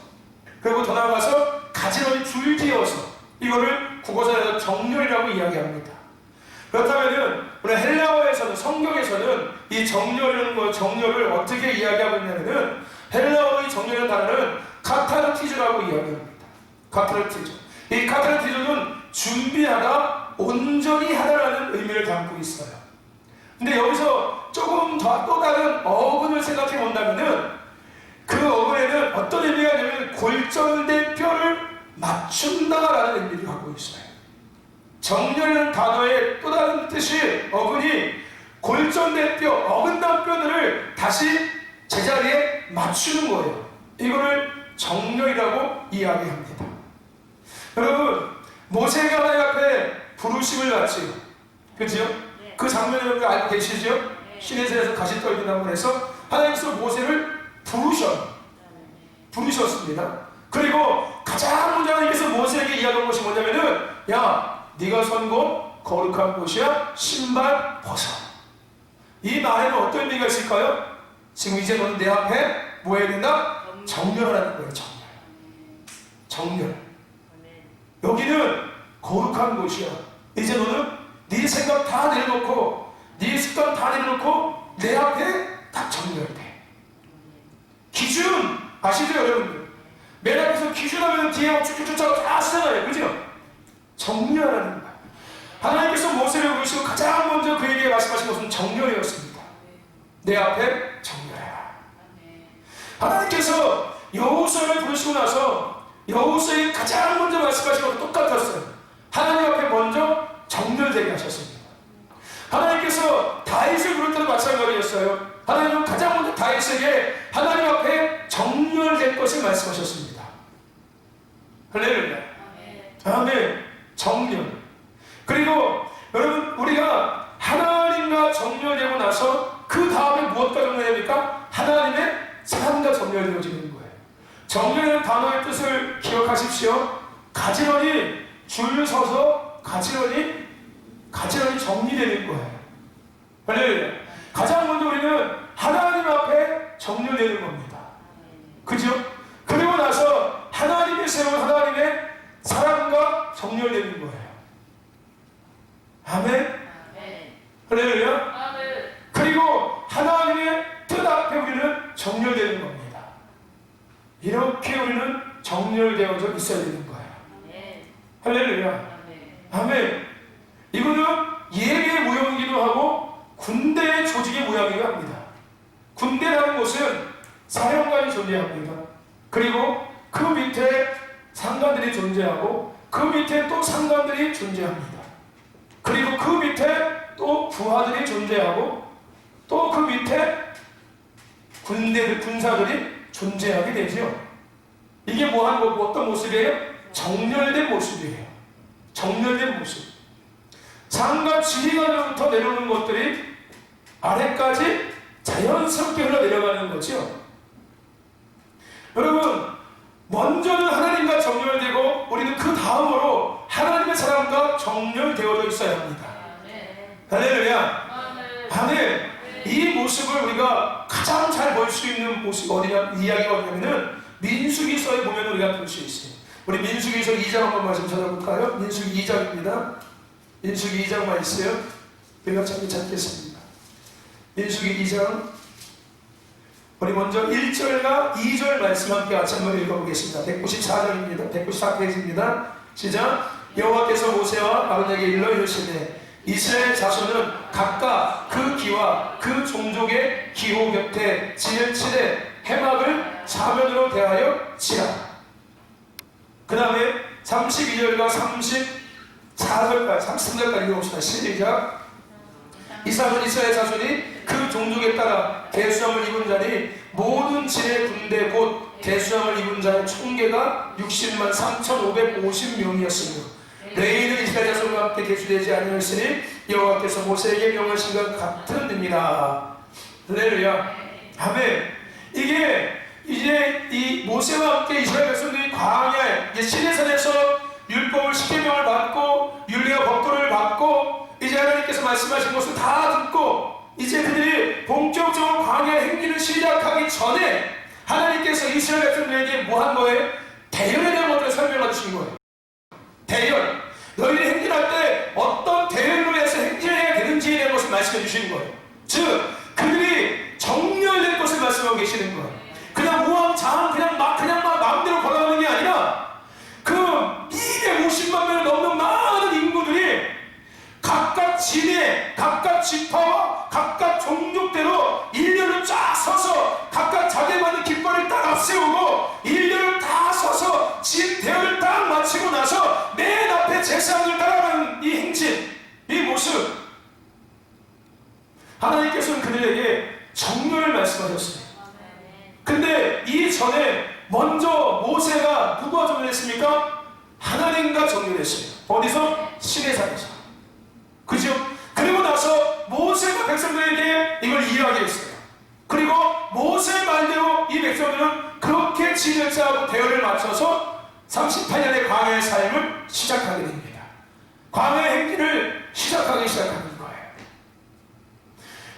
그리고 더 나아가서 가지런히 줄지어서 이거를 국어사전에서 정렬이라고 이야기합니다. 그렇다면은 우리 헬라어에서는 성경에서는 이 정렬을 어떻게 이야기하고 있냐면은 헬라어의 정렬이라는 단어는 카타르티즈라고 이야기합니다. 카타르티즈. 이 카타르티즈는 준비하다, 온전히 하다라는 의미를 담고 있어요. 근데 여기서 조금 더 또 다른 어근을 생각해 본다면은 그 어근에는 어떤 의미가 있냐면 골절된 뼈를 맞춘다라는 의미를 갖고 있어요. 정렬이라는 단어의 또 다른 뜻이 어근이 골절된 뼈, 어긋난 뼈들을 다시 제자리에 맞추는 거예요. 이거를 정렬이라고 이야기합니다. 여러분, 모세가 하나님 앞에 부르심을 받지요. 그렇죠?
네.
그 장면을 여러분 알고 계시죠?
네.
시내산에서 가시 떨기나무 해서 하나님께서 모세를 부르셨습니다. 그리고 가장 먼저 하나님께서 모세에게 이야기한 것이 뭐냐면은 야, 네가 선 곳 거룩한 곳이야. 신발 벗어. 이 말에는 어떤 의미가 있을까요? 지금 이제 너는 내 앞에 뭐 해야 된다? 정렬하라는 거예요. 정렬. 여기는 거룩한 곳이야. 이제 너는 네 생각 다 내려놓고 네 습관 다 내려놓고 내 앞에 딱 정렬돼. 기준 아시죠 여러분들? 맨 앞에서 기준하면 뒤에 쭉쭉쭉 다 쓰잖아요. 그죠? 정렬하는 거야. 하나님께서 모세를 부르시고 가장 먼저 그에게 말씀하신 것은 정렬이었습니다. 내 앞에 정렬해라. 하나님께서 여호수아를 부르시고 나서 여호수아에게 가장 먼저 말씀하신 것도 똑같았어요. 하나님 앞에 먼저 정렬되게 하셨습니다. 하나님께서 다윗을 부를 때도 마찬가지였어요. 하나님은 가장 먼저 다윗에게 하나님 앞에 정렬될 것을 말씀하셨습니다. 할렐루야. 아멘. 정렬. 그리고 여러분 우리가 하나님과 정렬되고 나서 그 다음에 무엇과 정렬됩니까? 하나님의 삶과 정렬되어지는 거예요. 정렬이라는 단어의 뜻을 기억하십시오. 가지런히 줄 서서 가지런히 정리되는 거예요. 할렐루야. 가장 먼저 우리는 하나님 앞에 정렬되는 겁니다. 그죠? 그리고 나서 하나님의 세운 하나님의 사랑과 정렬되는 거예요. 아멘. 할렐루야. 그리고 하나님의 뜻 앞에 우리는 정렬되는 겁니다. 이렇게 우리는 정렬되어져 있어야 되는 거예요. 할렐루야. 아멘. 이거는 예배의 모형이기도 하고 군대의 조직의 모양이기도 합니다. 군대라는 곳은 사령관이 존재합니다. 그리고 그 밑에 상관들이 존재하고 그 밑에 또 상관들이 존재합니다. 그리고 그 밑에 또 부하들이 존재하고 또 그 밑에 군사들이 존재하게 되죠. 이게 어떤 모습이에요? 정렬된 모습이에요. 정렬된 모습. 상관 지휘관으로부터 내려오는 것들이 아래까지 자연스럽게 흘러내려가는 거죠. 여러분, 먼저는 하나님과 정렬되고 우리는 그 다음으로 하나님의 사랑과 정렬되어져 있어야 합니다. 할렐루야. 아멘. 이 모습을 우리가 가장 잘 볼 수 있는 모습이 어디냐, 이야기가 어디냐면은 민수기서에 보면 우리가 볼 수 있어요. 우리 민수기서 2장 한번 말씀 찾아볼까요? 민수기 2장입니다. 민수기 2장만 있어요. 우리가 찾겠습니다. 민수기 2장. 우리 먼저 1절과 2절 말씀 함께 같이 한번 읽어보겠습니다. 194절입니다. 194페이지입니다. 시작. 여호와께서 모세와 아론에게 일러 이르시되 이스라엘 자손은 각각 그 기와 그 종족의 기호 곁에 진을 치되 해막을 사면으로 대하여 치라. 그 다음에 32절과 34절까지 33절까지 읽어봅시다. 시작. 이스라엘 자손이 그 종족에 따라 계수함을 입은 자니 모든 진의 군대 곧 계수함을 입은 자의 총계가 60만 3,550명이었으며 레이는 이스라엘 자손과 함께 계수되지 아니하였으니 여호와께서 모세에게 명하신 것 같은 입니다. 할렐루야. 아멘. 이게 이제 이 모세와 함께 이스라엘 백성들이 광야에 시내산에서 율법을 십계명을 받고 율례와 법도를 받고 이제 하나님께서 말씀하신 것을 다 듣고 이제 그들이 본격적으로 광야의 행진을 시작하기 전에 하나님께서 이스라엘 백성들에게 뭐 한 거예요? 대열에 대한 것들을 설명해 주신 거예요. 대열. 너희들이 행진할 때 어떤 대열로 해서 행진해야 되는지에 대한 것을 말씀해 주시는 거예요. 즉 그들이 정렬될 것을 말씀하고 계시는 거예요. 그냥 우왕좌왕 그냥 막 마음대로 걸어가는 게 아니라 그 250만 명을 넘는 많은 인구들이 각각 지대, 각각 지파와 각각 종족대로 일렬로 쫙 서서 각각 자기에 맞는 깃발을 딱 앞세우고 일렬로 다 서서 진 대열을 딱 마치고 나서 맨 앞에 제사장을 따라가는 이 행진, 이 모습, 하나님께서는 그들에게 정렬을 말씀하셨어요. 근데 이 전에 먼저 모세가 누구와 정렬했습니까? 하나님과 정렬했어요. 어디서? 시내산에서. 그죠? 그리고 나서 모세가 백성들에게 이걸 이야기했어요. 그리고 모세 말대로 이 백성들은 그렇게 진을 짜고 대열을 맞춰서 38년의 광야의 삶을 시작하게 됩니다. 광야의 행진을 시작하는 거예요.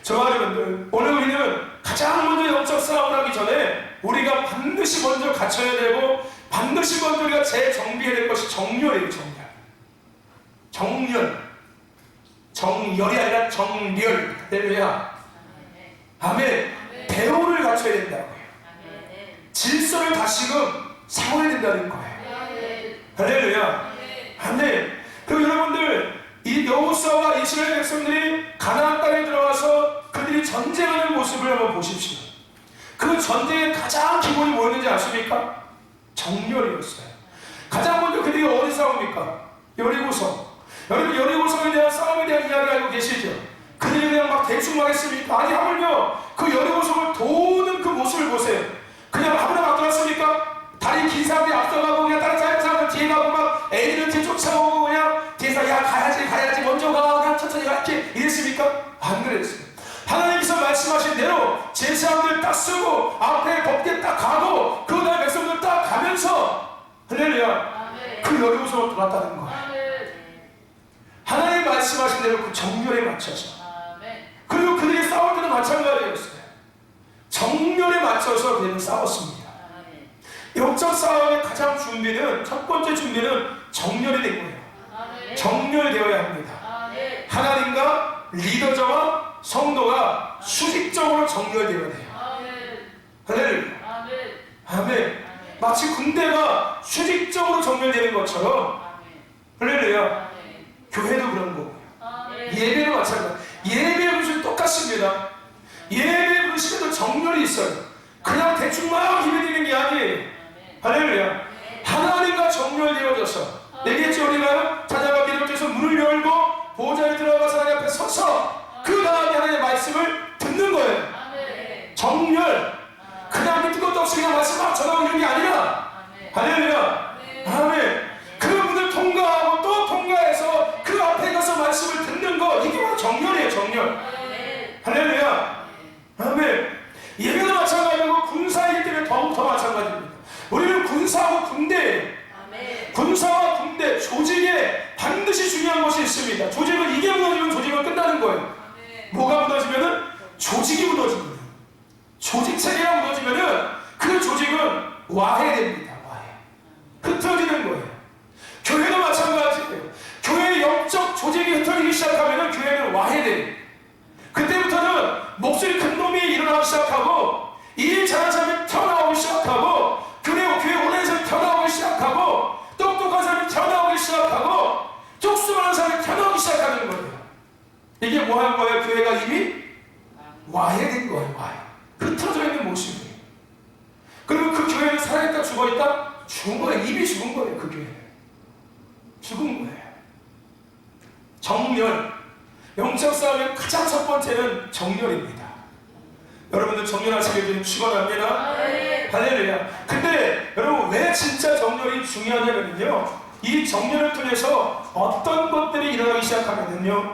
저와 여러분들, 오늘 우리는 가장 먼저 영적 싸움을 하기 전에 우리가 반드시 먼저 갖춰야 되고 반드시 먼저 우리가 재정비해야 될 것이 정렬이에요. 정열이 아니라 정렬. 할렐루야. 아멘. 대우를 갖춰야 된다고요. 질서를 다시금 세워야 된다는 거예요. 할렐루야. 아멘. 그리고 여러분들, 이 여호수아와 이스라엘 백성들이 가나안 땅에 들어와서 그들이 전쟁하는 모습을 한번 보십시오. 그 전쟁의 가장 기본이 뭐였는지 아십니까? 정렬이었어요. 가장 먼저 그들이 어디 싸웁니까? 여리고성. 여러분, 여리고성에 대한 싸움에 대한 이야기 알고 계시죠? 그들이 그냥 막 대충 하겠습니까? 아니, 하물며 그 여리고성을 도는 그 모습을 보세요. 그냥 아무나 막 들었습니까? 다리 긴 사람들이 앞서가고 그냥 다른 짧은 사람들 뒤에 가고 막 애들은 뒤에 쫓아오고 그냥 뒤에서 야 가야지 먼저 가 그냥 천천히 갈게 이랬습니까? 안 그랬어요. 하나님께서 말씀하신 대로 제사장들 딱 쓰고 앞에 법계 딱 가고 그 다음에 백성들 딱 가면서 할렐루야 그 여리고성을 돌았다는 거예요. 하나님 말씀하신 대로 그 정렬에 맞춰서 그리고 그들이 싸울 때도 마찬가지였어요. 정렬에 맞춰서 그들은 싸웠습니다. 영적 싸움의 가장 준비는 첫 번째 준비는 정렬이 된 거예요. 정렬되어야 합니다. 하나님과 리더자와 성도가 수직적으로 정렬되어야 돼요. 할렐루야. 아멘. 마치 군대가 수직적으로 정렬되는 것처럼 할렐루야. 교회도 그런 거고요. 예배도 마찬가지. 예배 부르시면 똑같습니다. 예배 부르시면도 정렬이 있어요. 그냥 대충 막 예배드리는 게 아니에요. 할렐루야. 하나님과 정렬되어져서 얘기했죠. 우리가 찾아가 기도께서 문을 열고 보좌에 들어가서 하나님 앞에 서서 그 다음에 하나님의 말씀을 듣는 거예요. 정렬. 그냥 밑도 것도 없이 그냥 말씀 막 전하고 이런 게 아니라 할렐루야. 아멘. 그 문을 통과하고 또 통과해서 그 앞에 가서 말씀을 듣는 거 이게 바로 정렬이에요. 정렬. 할렐루야. 아멘. 예배도 마찬가지고 군사이기 때문에 더욱 더 마찬가지입니다. 우리는 군사하고 군대, 군사와 군대, 조직에 반드시 중요한 것이 있습니다. 조직은 이게 무너지면 조직은 끝나는 거예요. 뭐가 무너지면은 조직이 무너집니다. 조직 체계가 무너지면은 그 조직은 와해됩니다. 흐트러지는 거예요. 교회도 마찬가지예요. 교회의 영적 조직이 흐트러지기 시작하면은 교회는 와해돼요. 그때부터는 목소리 큰 놈이 일어나기 시작하고 일 잘하는 사람이 튀어나오기 시작하고 그리고 교회 오랜 사람이 튀어나오기 시작하고 똑똑한 사람이 튀어나오기 시작하고 족수많은 사람이 튀어나오기 시작하는 거예요. 이게 뭐 하는 거예요? 교회가 이미 와해된 거예요. 와해. 흐트러져 있는 모습이에요. 그리고 그 교회는 살아있다 죽어있다? 죽은 거예요. 이미 죽은 거예요. 그 교회는 죽은 거예요. 정렬. 영적 싸움의 가장 첫 번째는 정렬입니다. 여러분들 정렬하시길 축원합니다. 할렐루야. 근데 여러분 왜 진짜 정렬이 중요하냐면요, 이 정렬을 통해서 어떤 것들이 일어나기 시작하면요,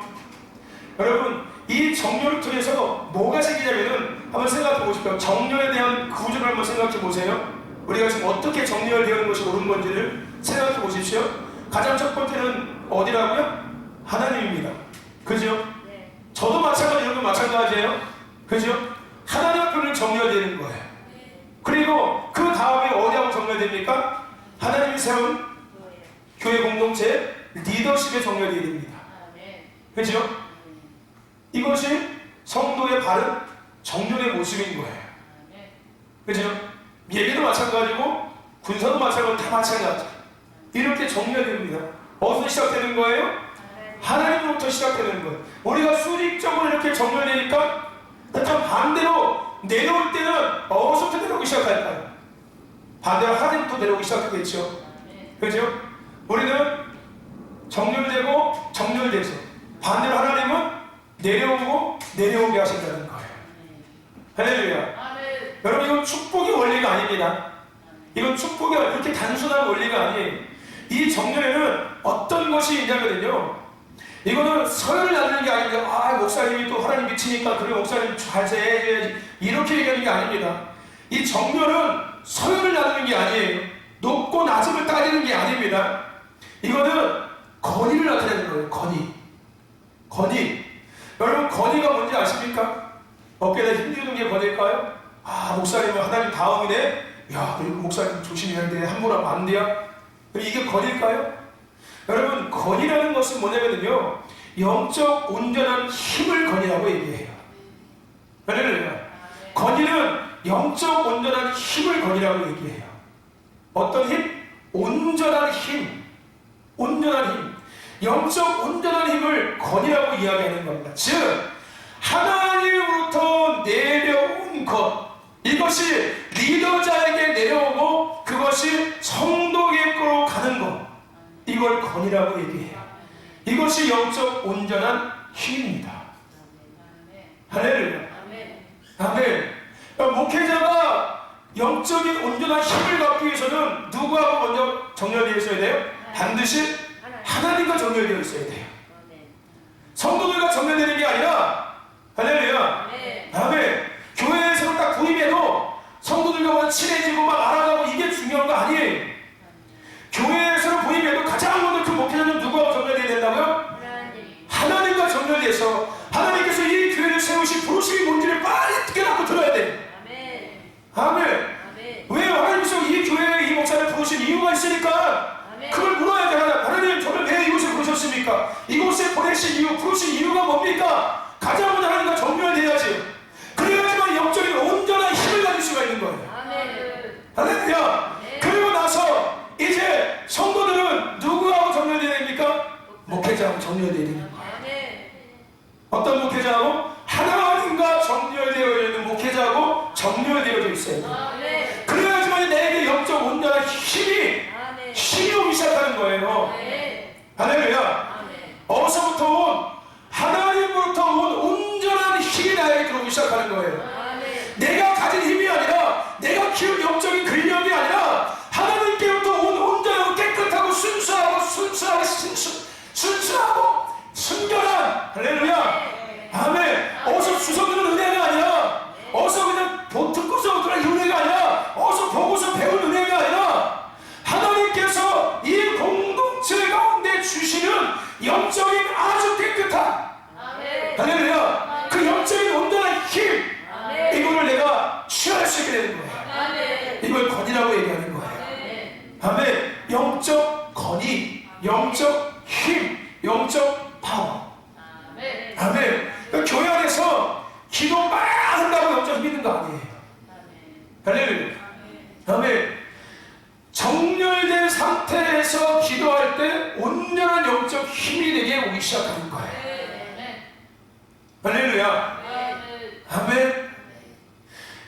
여러분 이 정렬을 통해서 뭐가 생기냐면은 한번 생각해 보십시오. 정렬에 대한 구조를 한번 생각해 보세요. 우리가 지금 어떻게 정렬되는 것이 옳은 건지를 생각해 보십시오. 가장 첫 번째는 어디라고요? 하나님입니다. 그죠?
네.
저도 마찬가지, 여러분 마찬가지예요. 그죠? 하나님 앞에는 정렬되는 거예요. 그리고 그 다음에 어디하고 정렬됩니까? 하나님이 세운
뭐예요?
교회 공동체 리더십에 정렬되어야 됩니다.
네.
그죠? 이것이 성도의 바른 정렬의 모습인 거예요.
네.
그죠? 예배도 마찬가지고 군사도 마찬가지고 다 마찬가지. 이렇게 정렬됩니다. 어디서 시작되는 거예요? 하나님으로부터 시작되는 거예요. 우리가 수직적으로 이렇게 정렬되니까 참 반대로 내려올 때는 어디서부터 내려오기 시작할까요? 반대로 하나님부터 내려오기 시작하겠죠. 그죠? 우리는 정렬되고 정렬돼서 반대로 하나님은 내려오고 내려오게 하신다는 거예요. 할렐루야. 여러분 이건 축복의 원리가 아닙니다. 이건 축복이 이렇게 단순한 원리가 아니에요. 이 정렬에는 어떤 것이 있냐면요, 이거는 서열을 나누는 게 아닙니다. 아, 목사님이 또 하나님 미치니까 그래 목사님 잘 해야지 이렇게 얘기하는 게 아닙니다. 이 정렬은 서열을 나누는 게 아니에요. 높고 낮음을 따지는 게 아닙니다. 이거는 권위를 나타내는 거예요. 권위. 여러분 권위가 뭔지 아십니까? 어깨에 힘주는 게 권위일까요? 아, 목사님은 하나님 다음이네. 야, 그리고 목사님 조심해야 돼. 함부로 하면 안 돼요. 이게 권위일까요? 여러분 권위라는 것은 뭐냐면요, 영적 온전한 힘을 권위라고 얘기해요. 할렐루야. 권위는 영적 온전한 힘을 권위라고 얘기해요. 어떤 힘? 온전한 힘. 영적 온전한 힘을 권위라고 이야기하는 겁니다. 즉 하나님으로부터 내려온 것, 이것이 리더자에게 내려오고 그것이 성도에게로 가는 것, 이걸 권위라고 얘기해요. 이것이 영적 온전한 힘입니다. 할렐루야. 아멘. 목회자가 영적인 온전한 힘을 갖기 위해서는 누구하고 먼저 정렬되어 있어야 돼요? 반드시 하나님과 정렬되어 있어야 돼요. 성도들과 정렬되는 게 아니라, 할렐루야. 아멘. 교회에서 딱 부임해도 성도들과 친해지고 막 알아가고 이게 중요한 거 아니에요. 교회에서 부임해도 가장 먼저 그 목회자는 누구하고 정렬되어야 된다고요? 하나님과 정렬돼서 하나님께서 이 교회를 세우신 부르심이 뭔지를 빨리 깨닫고 들어야 돼. 아멘. 왜요? 하나님께서 이 교회에 이 목사를 부르신 이유가 있으니까 그걸 물어야 돼. 하나님 저를 왜 이곳에 부르셨습니까? 이곳에 보내신 이유, 부르신 이유가 뭡니까? 가장 먼저 하나님과 정렬돼야지. 그래야지만 영적인 온전한 힘을 가질 수가 있는 거예요. 할렐루야. 그리고 나서 이제 성도들은 누구하고 정렬돼야 됩니까? 목회자하고 정렬돼야 되는 거예요. 어떤 목회자하고? 하나님과 정렬되어 있는 목회자하고 정렬되어져 있어요. 그래야지만 내게 영적 온전한 힘이 오기 시작하는 거예요. 할렐루야. 어디서부터 온? 하나님으로부터 온 온전한 힘이 나에게 들어오기 시작하는 거예요. 내가 가진 힘이 아니라, 내가 키운 영적인 근력이 아니라 하나님께로부터 온 온전하고 깨끗하고 순수하고 순결한, 할렐루야. 아멘. 어서 주워드는 은혜가 아니라, 어서 그냥 듣고서 그런 은혜가 아니라, 어서 보고서 배운 은혜가 아니라, 하나님께서 이 공동체 가운데 주시는 영적인 아주 깨끗한, 할렐루야, 그 영적인 온전한 힘, 이거를 내가 취할 수 있게 되는 거예요. 이걸 권위라고 얘기하는 거예요. 아멘. 영적 권위, 영적 힘, 영적 파워. 아멘. 그러니까 교회 안에서 기도 막 한다고 영적 힘 있는 거 아니에요. 할렐루야. 아멘. 정렬된 상태에서 기도할 때 온전한 영적 힘이 내게 오기 시작하는 거예요. 할렐루야. 아멘.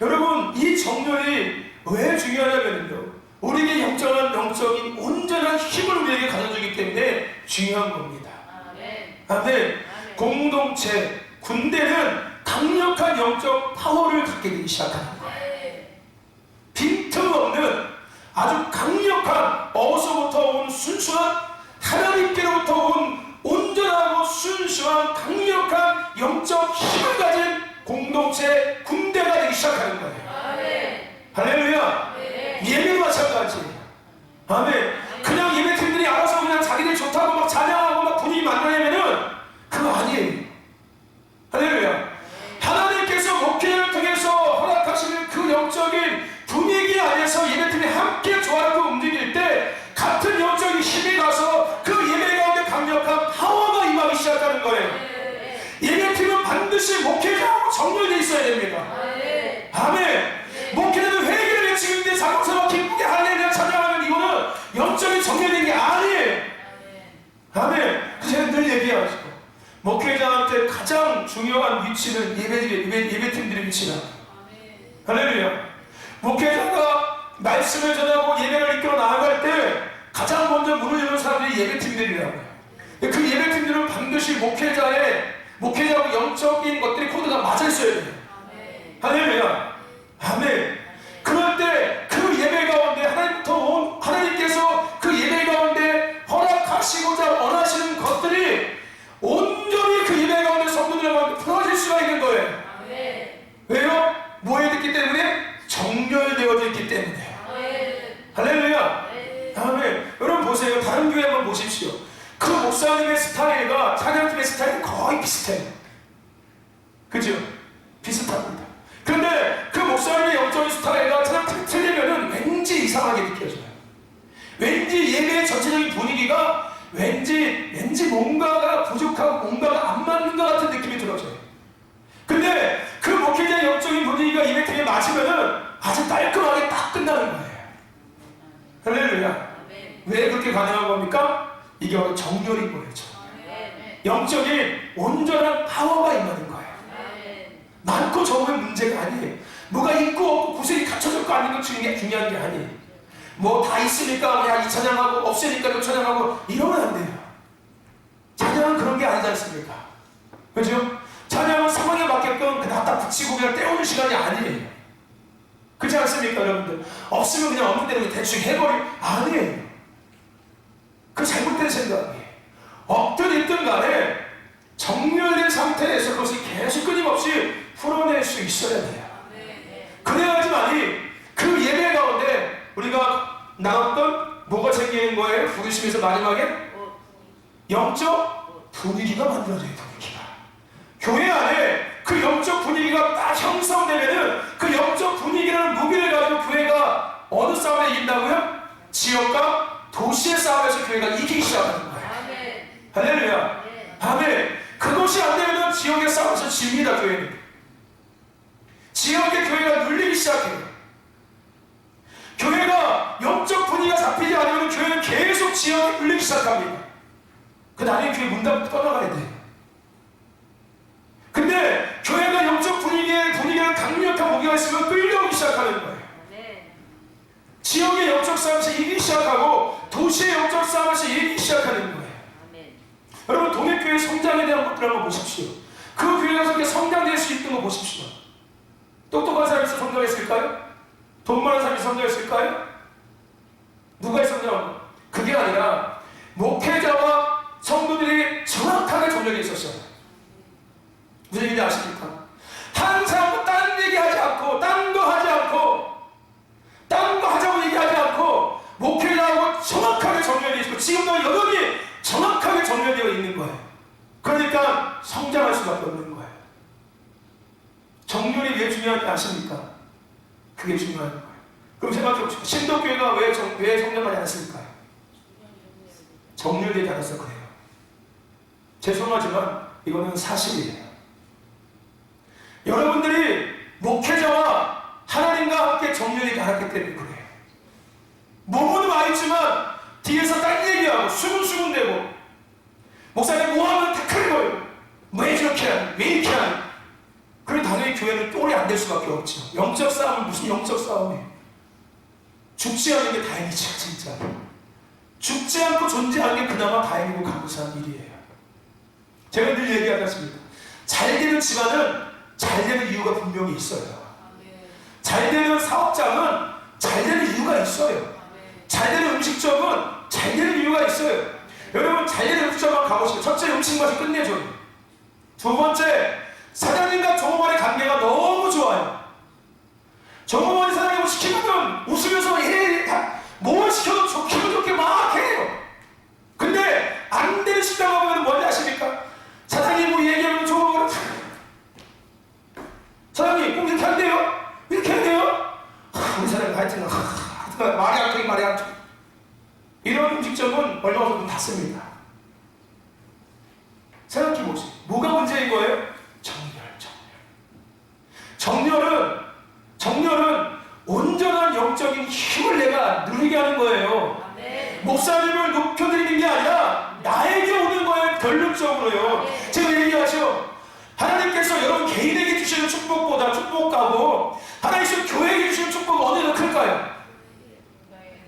여러분 이 정렬이 왜 중요하냐면요, 우리에게 영적인 온전한 힘을 우리에게 가져주기 때문에 중요한 겁니다. 아멘. 공동체, 군대는 강력한 영적 파워를 갖게 되기 시작하는 거예요. 빈틈없는 아주 강력한 어디서부터 온 순수한 하나님께로부터 온 온전하고 순수한 강력한 영적 힘을 가진 공동체 군대가 되기 시작하는 거예요. 할렐루야. 예배도 마찬가지예요. 아멘. 그냥 예배팀들이 알아서 그냥 자기들 좋다고 막 찬양하고 막 분위기 만들어내면은 그거 아니에요. 할렐루야. 하나님께서 목회를 통해서 허락하시는 그 영적인 분위기 안에서 예배팀이 함께 조화롭게 움직일 때 같은 영적인 힘이 가서 그 예배 가운데 강력한 파워가 임하기 시작하는 거예요. 예배팀은 반드시 목회자하고 정렬되어 있어야 됩니다. 아멘. 목회자는 회개를 외치는데 자동차가 기쁘게 할렐루야 찬양하는 이거는 영적인 정렬된 게 아니에요. 아멘. 제가 늘 얘기하죠. 목회자한테 가장 중요한 위치는 예배팀들의 위치다. 할렐루야. 목회자가 말씀을 전하고 예배를 이끌어 나아갈 때 가장 먼저 문을 여는 사람들이 예배팀들이라고 해요. 그 예배팀들은 반드시 목회자하고 영적인 것들이 코드가 맞아 있어야 돼요. 할렐루야. 아멘. 그럴 때 그 예배 가운데 하나님부터 온 하나님께서 그 예배 가운데 허락하시고자 원하시는 것들이 온전히 그 예배 가운데 성도들 가운데 풀어질 수가 있는 거예요. 왜요? 뭐에 있기 때문에? 정렬되어져 있기 때문에. 할렐루야. 아멘. 여러분 보세요. 다른 교회 한번 보십시오. 그 목사님의 스타일과 찬양팀의 스타일이 거의 비슷해요. 그죠? 비슷합니다. 그런데 그 목사님의 영적인 스타일과 찬양팀이 틀리면은 왠지 이상하게 느껴져요. 왠지 예배의 전체적인 분위기가 왠지 뭔가가 부족하고 뭔가가 안 맞는 것 같은 느낌이 들어져요. 근데 그 목회자의 영적인 분위기가 예배팀에 맞으면은 아주 깔끔하게 딱 끝나는 거예요. 할렐루야. 왜 그렇게 가능한 겁니까? 이게 바로 정렬인 거예요. 영적인 온전한 파워가 임하는 거예요. 많고 적으면 문제가 아니에요. 뭐가 있고 없고 구슬이 갖춰졌고 아닌 건 중요한 게 아니에요. 뭐 다 있으니까 그냥 이 찬양하고 없으니까 이 찬양하고 이러면 안 돼요. 찬양은 그런 게 아니지 않습니까? 그죠? 찬양은 상황에 맞게끔 그냥 딱 붙이고 그냥 때우는 시간이 아니에요. 그렇지 않습니까 여러분들? 없으면 그냥 없는 대로 대충 아니에요. 그 잘못된 생각이에요. 없든 있든 간에 정렬된 상태에서 그것을 계속 끊임없이 풀어낼 수 있어야 돼요. 그래야지만이 그 예배 가운데 우리가 나눴던 뭐가 생기는 거예요? 부르심에서 마지막에 영적 분위기가 만들어져요. 분위기가. 교회 안에 그 영적 분위기가 딱 형성되면은 그 영적 분위기라는 무기를 가지고 교회가 어느 싸움에 이긴다고요? 지역과 도시의 싸움에서 교회가 이기기 시작하는 거예요. 할렐루야. 아멘. 그것이 안 되면은 지역의 싸움에서 집니다. 교회는. 지역의 교회가 눌리기 시작해요. 교회가 영적 분위기가 잡히지 않으면 교회는 계속 지역에 눌리기 시작합니다. 그 나중에 교회 문 닫고 떠나가야 돼요. 근데 교회가 영적 분위기에 강력한 무기가 있으면 끌려오기 시작하는 거예요. 지역의 영적 싸움에서 이기기 시작하고 도시의 영적 싸움에서 이기기 시작하는 거예요. 여러분 동해교회 성장에 대한 것들 한번 보십시오. 그 교회가 그렇게 성장될 수 있는 거 보십시오. 똑똑한 사람이 성장했을까요? 돈 많은 사람이 성장했을까요? 누가 성장한? 그게 아니라 목회자와 성도들이 정확하게 정렬되어 있었어요. 무슨 얘기인지 아십니까? 항상 딴 얘기하지 않고 딴 거 하지 않고 딴 거 하자고 얘기하지 않고 목회자하고 정확하게 정렬되어 있고 지금도 여전히 정확하게 정렬되어 있는 거예요. 그러니까 성장할 수밖에 없는 거예요. 정렬이 왜 중요한지 아십니까? 그게 중요한 거예요. 그럼 생각해보시죠. 신도교회가 왜 성장하지 않았을까요? 정렬되지 않아서 그래요. 죄송하지만 이거는 사실이에요. 여러분들이 목회자와 하나님과 함께 정렬되지 않았기 때문에 그래요. 몸은 와있지만 뒤에서 딴 얘기하고 수근수근대고 목사님 뭐하면 태클거려요. 왜 저렇게 하니? 왜 이렇게 하니? 그래 당연히 교회는 똘이 안 될 수밖에 없죠. 영적 싸움은 무슨 영적 싸움이에요. 죽지 않는 게 다행이죠. 진짜 죽지 않고 존재하는 게 그나마 다행이고 감사한 일이에요. 제가 늘 얘기하지 않습니까? 잘 되는 집안은 잘 되는 이유가 분명히 있어요. 잘 되는 사업장은 잘 되는 이유가 있어요. 잘 되는 음식점은 잘 되는 이유가 있어요. 여러분 잘 되는 음식점만 가보시죠. 첫째, 음식 맛이 끝내줘요. 두 번째, 사장님과 종업원의 관계가 너무 좋아요. 종업원이 사장님을 시키면 웃으면서 뭘 시켜도 기분 좋게 막 해요. 근데 안 되는 식당 가보면 뭔지 아십니까? 사장님 뭐 얘기하면 종업원은 사장님 꼭 이렇게 한대요? 이렇게 해야 돼요? 우리 사장님 하여튼 말이 안 통해 말이 안 통해. 이런 음식점은 얼마 전에 닫습니다. 생각해보세요. 뭐가 문제인 거예요? 정렬은 온전한 영적인 힘을 내가 누리게 하는 거예요. 목사님을 높여드리는 게 아니라 나에게 오는 거예요. 결론적으로요. 제가 얘기하죠. 하나님께서 여러분 개인에게 주시는 축복보다 축복하고 하나님께서 교회에게 주시는 축복 어느 더 클까요?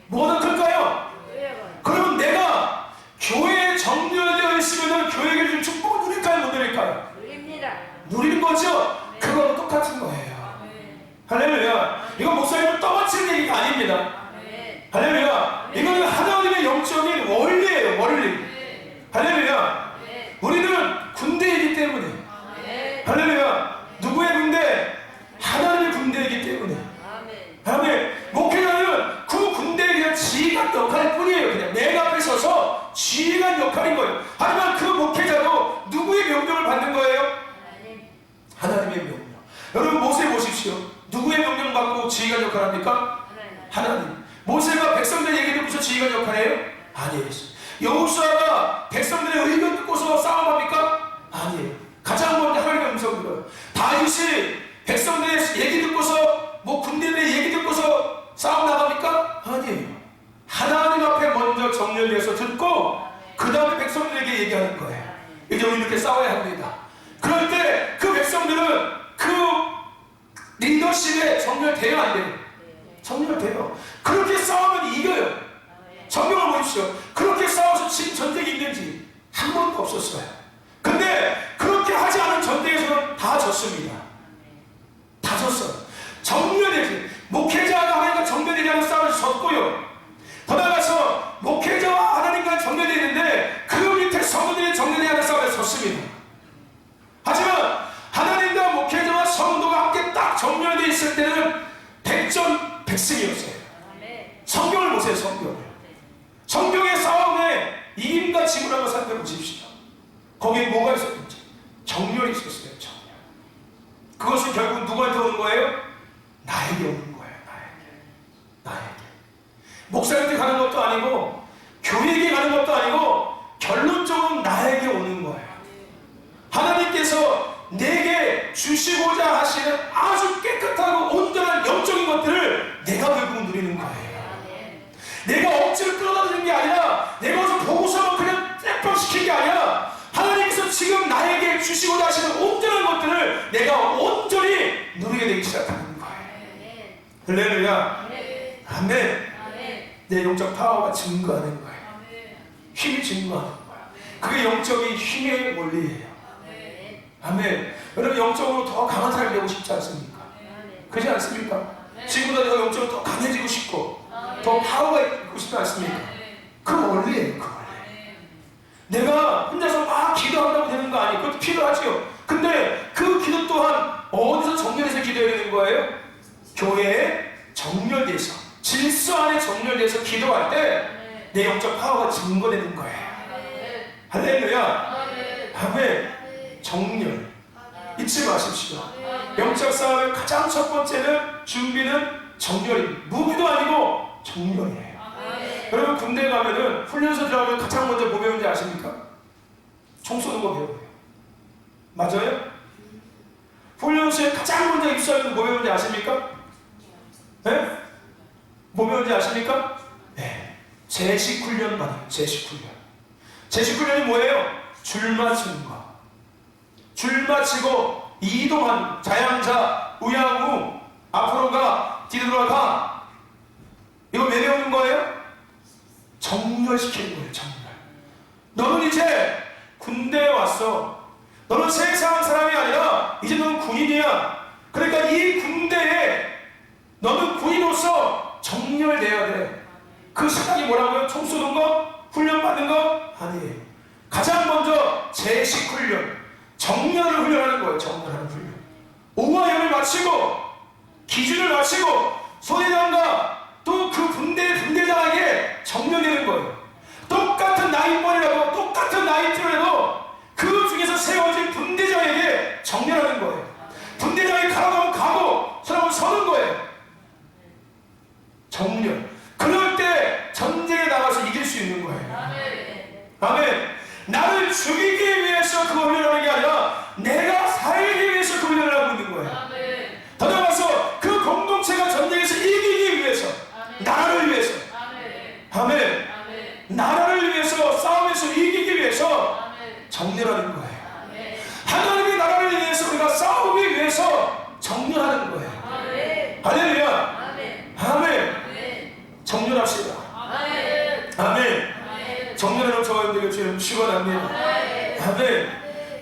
뭐가 더 클까요? 그러면 내가 교회에 정렬되어 있으면 교회에게 주신 축복을 누릴까요? 못 누릴까요? 누리는 거죠? 그거는 똑같은 거예요. 할렐루야. 이건 목사님을 떠받치는 얘기가 아닙니다. 할렐루야. 이거는 하나님의 영적인 원리예요. 원리. 할렐루야. 우리는 군대이기 때문에. 할렐루야. 누구의 군대? 하나님의 군대이기 때문에. 아멘. 목회자는 그 군대에 그냥 지휘관 역할 뿐이에요. 그냥 내가 앞에 서서 지휘관 역할인 거예요. 하지만 그 목회자도 누구의 명령을 받는 거예요? 하나님의 명령. 여러분 모세 보십시오. 누구의 명령 받고 지휘관 역할을 합니까? 하나님. 모세가 백성들 얘기 듣고서 지휘관 역할이에요? 아니에요. 여호수아가 백성들의 의견 듣고서 싸움합니까? 아니에요. 가장 먼저 하나님의 음성을 들어요. 다윗이 백성들의 얘기 듣고서 군대들의 얘기 듣고서 싸움 나갑니까? 아니에요. 하나님 앞에 먼저 정렬돼서 듣고 그 다음에 백성들에게 얘기하는 거예요. 이제 우리 이렇게 싸워야 합니다. 그럴 때 그 백성들은 그 리더십에 정렬돼야 안 돼요. 정렬돼요. 그렇게 싸우면 이겨요. 성경을 보십시오. 그렇게 싸워서 진 전쟁이 있는지 한 번도 없었어요. 근데 그렇게 하지 않은 전쟁에서는 다 졌습니다. 다 졌어요. 정렬되지. 목회자가 하나님과 정렬되지 않은 싸움에서 졌고요. 더 나아가서 목회자와 하나님과 정렬되어 있는데 그 밑에 성도들이 정렬되지 않은 싸움에서 졌습니다. 하지만 하나님과 목회자와 성도가 함께 딱 정렬되어 있을 때는 백전백승이었어요. 성경을 보세요. 성경의 싸움에 이김과 짐을 한번 살펴보십시오. 거기에 뭐가 있었는지. 정렬이 있었어요. 정렬. 그것은 결국 누구한테 오는 거예요? 나에게 오는 거예요. 나에게. 목사님한테 가는 것도 아니고 교회에게 가는 것도 아니고 결론적으로 나에게 오는 거예요. 하나님께서 내게 주시고자 하시는 아주 깨끗하고 온전한 영적인 것들을 내가 결국은 누리는 거예요. 내가 억지로 끌어다니는 게 아니라 내가 어서 보고서 그냥 떼빵시킨 게 아니라 하나님께서 지금 나에게 주시고자 하시는 온전한 것들을 내가 온전히 누리게 되기 시작하는 거예요. 할렐루야. 아멘. 내 영적 파워가 증거하는 거예요. 힘이 증거하는 거예요. 그게 영적인 힘의 원리예요. 아멘. 여러분 영적으로 더 강한 사람이 되고 싶지 않습니까? 그렇지 않습니까? 지금보다 더 영적으로 더 강해지고 싶고 더 파워가 있고 싶지 않습니까? 그 원리예요. 그 원리. 내가 혼자서 막 기도한다고 되는 거 아니에요. 그것도 필요하죠. 근데 그 기도 또한 어디서 정렬해서 기도해야 되는 거예요? 교회에 정렬돼서 질서 안에 정렬돼서 기도할 때 내 영적 파워가 증거되는 거예요. 할렐루야. 아멘. 정렬. 잊지 마십시오. 영적 싸움의 가장 첫 번째는 준비는 정렬입니다. 무기도 아니고 정렬이에요. 여러분 군대 가면은 훈련소 들어가면 가장 먼저 뭐 배우는지 아십니까? 총 쏘는 거 배워요. 맞아요? 훈련소에 가장 먼저 입소하는 뭐 배우는지 아십니까? 네? 뭐 배우는지 아십니까? 네. 제식 훈련 받아요. 제식 훈련. 제식 훈련이 뭐예요? 줄 맞추는 거. 줄 맞추고 이동하는 자양자, 우양우, 앞으로 가, 뒤로 가. 이거 왜 배우는 거예요? 정렬시키는 거예요. 정렬. 너는 이제 군대에 왔어. 너는 세상 사람이 아니라 이제 너는 군인이야. 그러니까 이 군대에 너는 군인으로서 정렬돼야 돼. 그 마치고 기준을 마치고 소대장과 또 그 분대장에게 정렬되는 거예요. 똑같은 나이번이라도 똑같은 나이대라도 그 중에서 세워진 분대장에게 정렬하는 거예요. 분대장이 가라고 하면 가고 서라고 서는 거예요. 정렬. 그럴 때 전쟁에 나가서 이길 수 있는 거예요. 아멘. 나를 죽이기 위해서 그 훈련을 하는 게 아니라 내가 살기 위해서 그 훈련을 하고 있는 거예요. 더 나아가서 그 공동체가 전쟁에서 이기기 위해서, 나라를 위해서, 아멘. 나라를 위해서, 싸움에서 이기기 위해서 정렬하는 거예요. 하나님의 나라를 위해서 우리가 싸우기 위해서 정렬하는 거예요. 할렐루야. 아멘. 정렬합시다. 아멘. 정렬하는 저희들에게 지금 시원합니다. 아멘.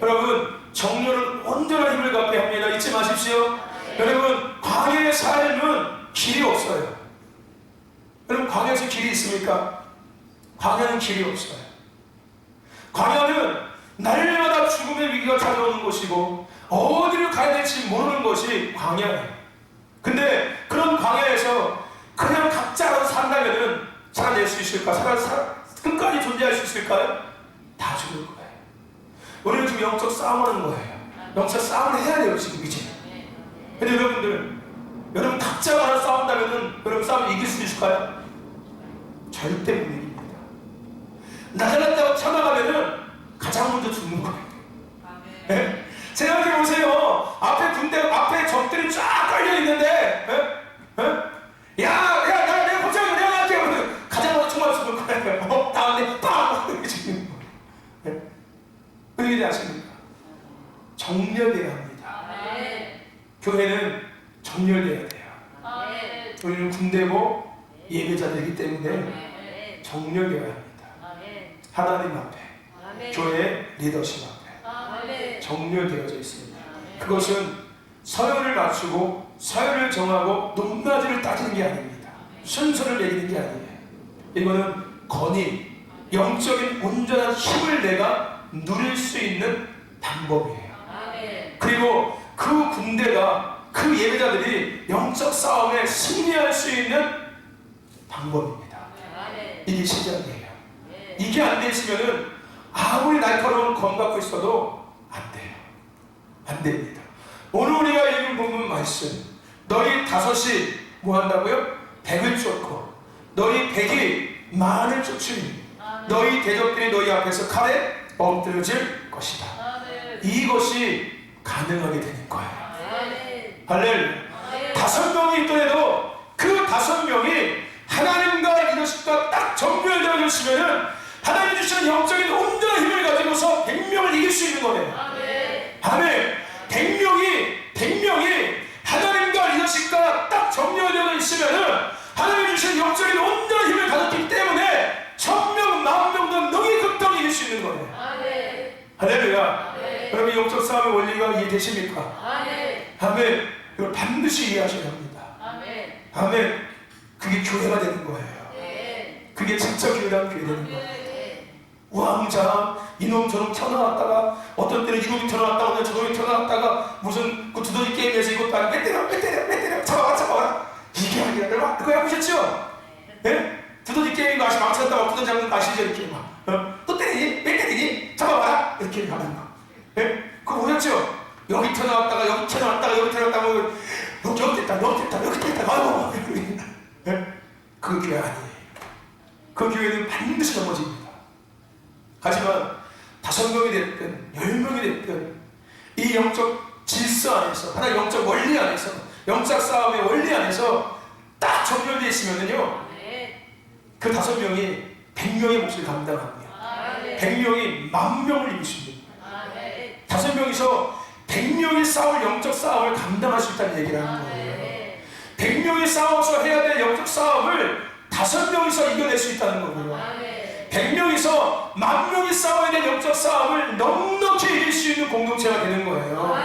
여러분, 정렬은 온전한 힘을 갖게 합니다. 잊지 마십시오. 여러분, 광야의 삶은 길이 없어요. 여러분, 광야에서 길이 있습니까? 광야는 길이 없어요. 광야는 날마다 죽음의 위기가 찾아오는 곳이고 어디를 가야 될지 모르는 것이 광야예요. 근데 그런 광야에서 그냥 각자 알아서 산다면은 살아낼 수 있을까? 끝까지 존재할 수 있을까요? 다 죽을 거예요. 우리는 지금 영적 싸움을 하는 거예요. 영적 싸움을 해야 돼요, 지금 이제. 근데 여러분 각자가 알아서 싸운다면은 여러분 싸움 이길 수 있을까요? 절대 못 이깁니다. 나잘났다고 쳐나가면은 가장 먼저 죽는 거예요. 네? 생각해 보세요. 앞에 적들이 쫙 깔려 있는데, 야, 내가 고창이 내가 할게. 가장 먼저 총알 쏘는 거예요. 다음에 빵! 이렇게 죽는 거예요. 그 얘기 아십니까? 정렬돼야 합니다. 교회는 정렬돼야 돼요. 우리는 군대고 예배자들이기 때문에 정렬돼야 합니다. 하나님 앞에, 교회 리더십 앞에 정렬되어져 있습니다. 그것은 서열을 맞추고 서열을 정하고 높낮이를 따지는 게 아닙니다. 순서를 내리는 게 아니에요. 이거는 건의, 영적인 온전한 힘을 내가 누릴 수 있는 방법이에요. 그리고 그 군대가, 그 예배자들이 영적 싸움에 승리할 수 있는 방법입니다. 이게 시작이에요. 이게 안 돼 있으면은 아무리 날카로운 검 갖고 있어도 안 돼요. 안 됩니다. 오늘 우리가 읽은 본문 말씀, 너희 다섯이 뭐 한다고요? 백을 쫓고 너희 백이 만을 쫓으니 너희 대적들이 너희 앞에서 칼에 엎드러질 것이다. 이것이 가능하게 되는 거예요. 할렐루야. 5명이 있더라도 그 5명이 하나님과 리더십과 딱 정렬되어 있으면은 하나님 주시는 영적인 온전한 힘을 가지고서 100명을 이길 수 있는 거예요. 아멘. 100명이 하나님과 리더십과 딱 정렬되어 있으면은 하나님 주시는 영적인 온전한 힘을 가졌기 때문에 1000명, 10,000명도 능히 극동히 이길 수 있는 거예요. 할렐루야. 여러분, 영적 싸움의 원리가 이해되십니까? 아멘. 이걸 반드시 이해하셔야 합니다. 아멘. 그게 교회가 되는 거예요. 그게 진짜 교회라는 교회 되는 거예요. 우왕좌왕 이놈저놈 튀어나왔다가 어떤 때는 이놈이 튀어나왔다가 어떤 저놈이 튀어나왔다가 무슨 그 두더지 게임에서 이것도 아니고 빼때려 잡아라 이게 아니라 여러분 그거 해보셨죠? 예? 두더지 게임 맛이 망쳤다고 두더지 잡는 거 아시죠? 이렇게 막 또 때리니? 왜 때리니? 잡아봐라 이렇게 하는 거. 예? 그거 보셨죠? 여기 튀어나왔다가 여기 튀어나왔다가 여기 튀어나왔다가 여기 됐다 아이고 예? 그 교회 아니에요. 그 교회는 반드시 넘어집니다. 하지만 5명이 됐든 10명이 됐든 이 영적 질서 안에서, 하나의 영적 원리 안에서, 영적 싸움의 원리 안에서 딱 정렬되어 있으면요 그 5명이 100명의 몫을 감당합니다. 100명이 10,000명을 이길 수 있는 거예요. 5명이서 100명이 싸울 영적 싸움을 감당할 수 있다는 얘기를 하는 거예요. 100명이 싸워서 해야 될 영적 싸움을 5명이서 이겨낼 수 있다는 거고요. 100명이서 10,000명이 싸워야 될 영적 싸움을 넉넉히 이길 수 있는 공동체가 되는 거예요.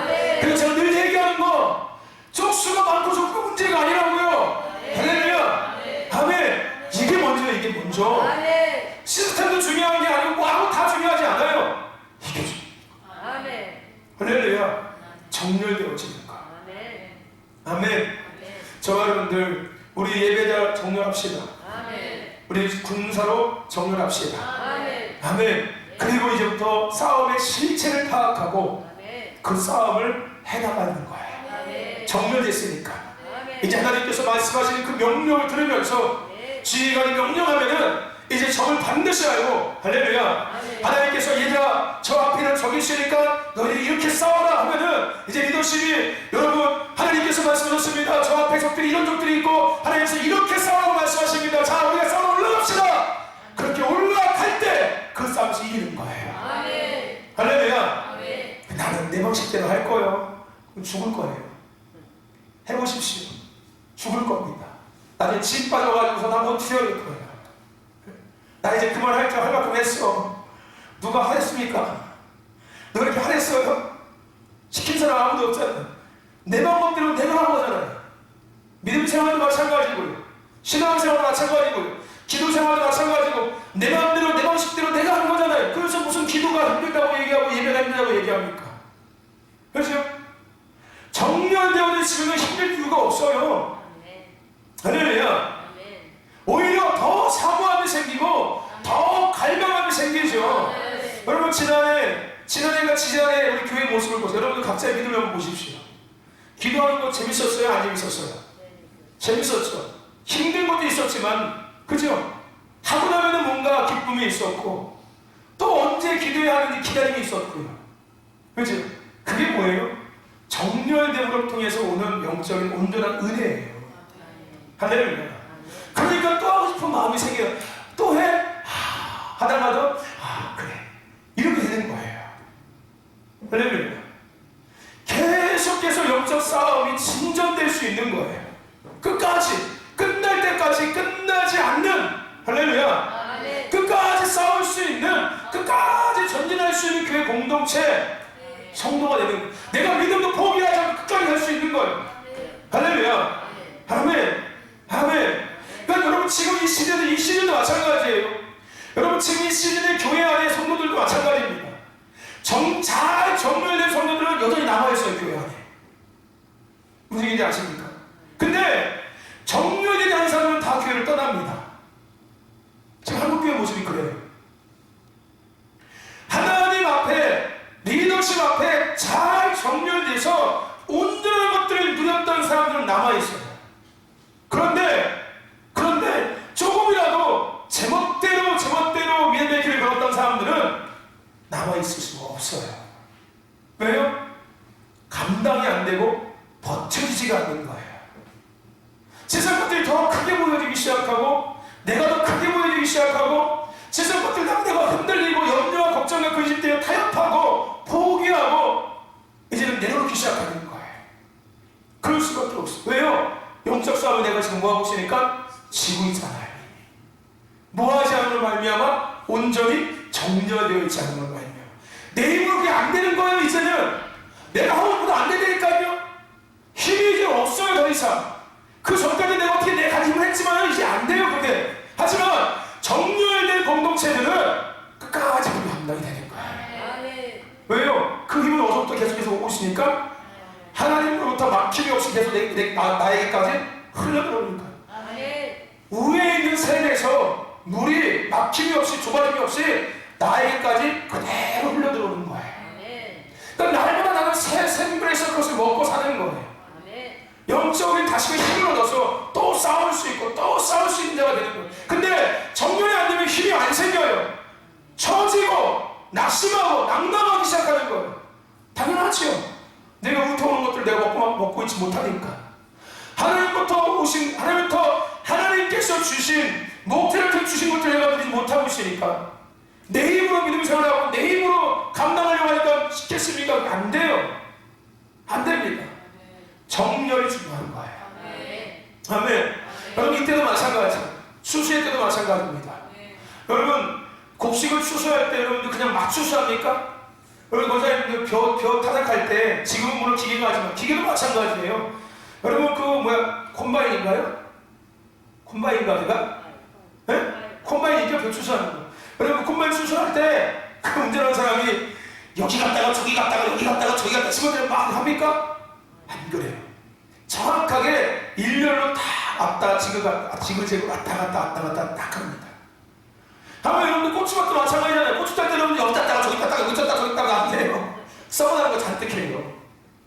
그래서 제가 늘 얘기하는 거, 족수가 많고 적고 문제가 아니라고요. 할렐루야. 아멘. 이게 먼저예요. 이게 먼저. 시스템도 중요한 게 아니고 뭐하고 다 중요하지 않아요. 이게 중요해요. 할렐루야. 정렬되어지는 거. 아멘. 저와 여러분들 우리 예배자 정렬합시다. 우리 군사로 정렬합시다. 아멘. 그리고 이제부터 싸움의 실체를 파악하고 그 싸움을 해나가는 거예요. 정렬됐으니까 이제 하나님께서 말씀하시는 그 명령을 들으면서 지휘관이 명령하면은 이제 적을 반드시 알고, 할렐루야, 하나님께서 얘들아 저 앞에는 적이 있으니까 너희들이 이렇게 싸워라 하면은 이제 리더십이, 여러분 하나님께서 말씀하셨습니다. 저 앞에 적들이 이런 적들이 있고 하나님께서 이렇게 싸우라고 말씀하십니다. 자, 우리가 싸워 올라갑시다. 그렇게 올라갈 때 그 싸움에서 이기는 거예요. 할렐루야. 나는 내 방식대로 할 거예요. 그럼 죽을 거예요. 해보십시오. 죽을 겁니다. 나중에 집 빠져가지고서 나 못 튀어올 거예요. 나 이제 그만할 줄 할 만큼 했어. 누가 하랬습니까? 누가 이렇게 하랬어요? 시킨 사람 아무도 없잖아요. 내 방법대로 내가 한 거잖아요. 믿음 생활도 마찬가지고요. 신앙 생활도 마찬가지고요. 기도 생활도 마찬가지고 내 마음대로 내 방식대로 내가 한 거잖아요. 그래서 무슨 기도가 힘들다고 얘기하고 예배가 힘들다고 얘기합니까? 그렇죠? 정렬되어 있으면 힘들 이유가 없어요. 할렐루야. 오히려 더 사모함이 생기고 더 갈망함이 생기죠. 여러분 지난해가 지난해 우리 교회 모습을 보세요. 여러분들 각자의 믿음을 한번 보십시오. 기도하는 거 재밌었어요? 안 재밌었어요? 재밌었죠. 힘든 것도 있었지만, 그죠? 하고 나면은 뭔가 기쁨이 있었고, 또 언제 기도해야 하는지 기다림이 있었고요. 그죠? 그게 뭐예요? 정렬됨을 통해서 오는 영적인 온전한 은혜예요. 할렐루야. 그러니까 또 하고 싶은 마음이 생겨요. 또 해? 하다가도 그래, 이렇게 되는 거예요. 할렐루야. 계속해서 영적 싸움이 진전될 수 있는 거예요. 끝까지, 끝날 때까지 끝나지 않는, 할렐루야, 끝까지 싸울 수 있는, 끝까지 전진할 수 있는 교회 공동체 성도가 되는 거예요. 내가 믿음도 포기하지 않고 끝까지 갈 수 있는 거예요. 할렐루야. 아멘. 아멘. 그러니까 여러분 지금 이 시즌도 마찬가지예요. 여러분 지금 이 시즌의 교회 안에 성도들도 마찬가지입니다. 잘 정렬된 성도들은 여전히 남아있어요. 교회 안에. 무슨 얘기인지 아십니까? 근데 정렬되지 않은 사람은 다 교회를 떠납니다. 지금 한국교회 모습이 그래요. 하나님 앞에, 리더십 앞에 잘 정렬돼서 온전한 것들을 누렸던 사람들은 남아있어요. 그런데 조금이라도 제멋대로 믿음의 길을 걸었던 사람들은 남아있을 수가 없어요. 왜요? 감당이 안 되고 버텨지지가 않는 거예요. 세상 것들이 더 크게 보여지기 시작하고, 내가 더 크게 보여지기 시작하고, 세상 것들 내가 흔들리고 염려와 걱정과 근심 때문에 타협하고 포기하고 이제는 내려놓기 시작하는 거예요. 그럴 수밖에 없어요. 왜요? 영적 싸움을 내가 지금 뭐하고 있으니까 지고 있잖아요. 뭐하지 않는 말미암아 온전히 정렬되어 있지 않는 말미암아 내 힘으로 그게 안 되는 거예요. 이제는 내가 하고 싶어도 안 되니까요. 힘이 이제 없어요. 더 이상. 그 전까지 내가 어떻게 내 가짐을 했지만 이제 안 돼요. 그게. 하지만 정렬된 공동체들은 끝까지 그게 감당이 되는 거예요. 왜요? 그 힘은 어디서부터 계속해서 오시니까 하나님으로부터 막힘이 없이 계속 나에게까지 흘러들어오니까. 위에 있는 샘에서 물이 막힘이 없이 좁아짐이 없이 나에게까지 그대로 흘러들어오는 거예요. 그러니까 날마다 나는 새 샘물에서 그것을 먹고 사는 거예요. 영적인 다시금 힘을 얻어서 또 싸울 수 있고 또 싸울 수 있는 자가 되는 거예요. 근데 정렬이 안 되면 힘이 안 생겨요. 처지고 낙심하고 낙담하기 시작하는 거예요. 당연하지요. 내가 훑어오는 것들 내가 먹고 있지 못하니까. 하나님께서 주신 목표를 주신 것들 내가 누리지 못하고 있으니까. 내 힘으로 믿음 생활하고 내 힘으로 감당하려고 하니까 쉽겠습니까? 안 돼요. 안 됩니다. 정렬이 중요한 거예요. 아멘. 여러분 이때도 마찬가지. 수수할 때도 마찬가지입니다. 여러분 곡식을 추수할 때 여러분들 그냥 막 추수합니까? 여러분 권사님들 벼 타작할 때 지금은 물론 기계가 하지만 기계도 마찬가지예요. 여러분 콤바인인가요? 콤바인인가 제가? 네? 콤바인이죠. 벼 추수하는 거. 여러분 콤바인 추수할 때 그 운전하는 사람이 여기 갔다가 저기 갔다가 여기 갔다가 저기 갔다가 집어들면 막 합니까? 안 그래요. 정확하게 일렬로 다 앞다 지그재그 왔다 갔다 딱 합니다. 다음에 여러분들 고추밭도 마찬가지잖아요. 고추 딸 때 여러분들 여기 땄다가 저기 땄다가 여기 땄다가 저기 땄다가 안 돼요. 썩어나는 거 잔뜩 해요.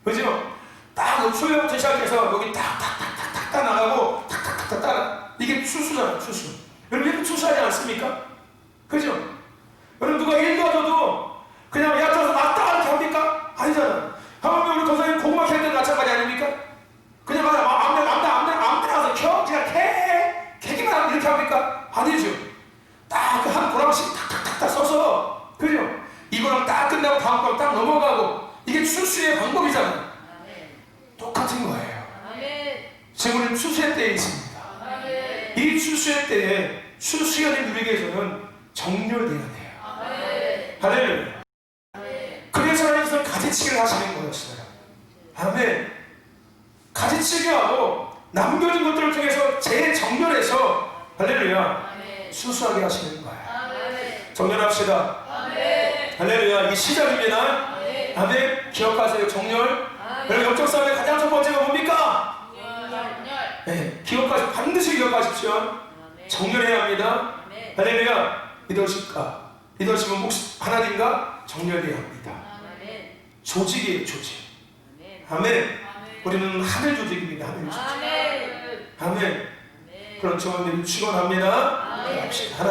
그죠? 딱 초회부터 시작해서 여기 탁탁탁탁탁 나가고 탁탁탁탁 이게 추수잖아요. 추수. 여러분 이렇게 추수하지 않습니까? 그죠? 여러분 누가 일 도와줘도 그냥 얕아서 맞다 이렇게 합니까? 아니잖아. 하물며 우리 권사님 고구마 캘 때도 마찬가지 아닙니까? 그냥 암대 가서 그냥 캐기만 하면 이렇게 합니까? 아니죠. 딱 한 고랑씩 탁탁탁탁 써서 그죠? 이거랑 딱 끝나고 다음 거랑 딱 넘어가고 이게 추수의 방법이잖아요. 똑같은 거예요. 지금 우리는 추수의 때에 있습니다. 이 추수의 때에 추수연이 누리게 해서는 정렬돼야 돼요. 할렐루야. 그래서 하나님께서 가지치기를 하시는 거였어요. 아멘. 가지치기하고 남겨진 것들을 통해서 재정렬해서 할렐루야 수수하게 하시는 거예요. 정렬합시다. 할렐루야. 이게 시작입니다. 아멘. 기억하세요. 정렬. 여러분 영적 싸움의 가장 첫 번째가 뭡니까? 네, 반드시 기억하십시오. 정렬해야 합니다. 할렐루야. 리더십은 하나님과 정렬해야 합니다. 조직이에요. 조직. 아멘. 우리는 하늘 조직입니다. 하늘 조직. 아멘. 그럼 저는 축원합니다. 하나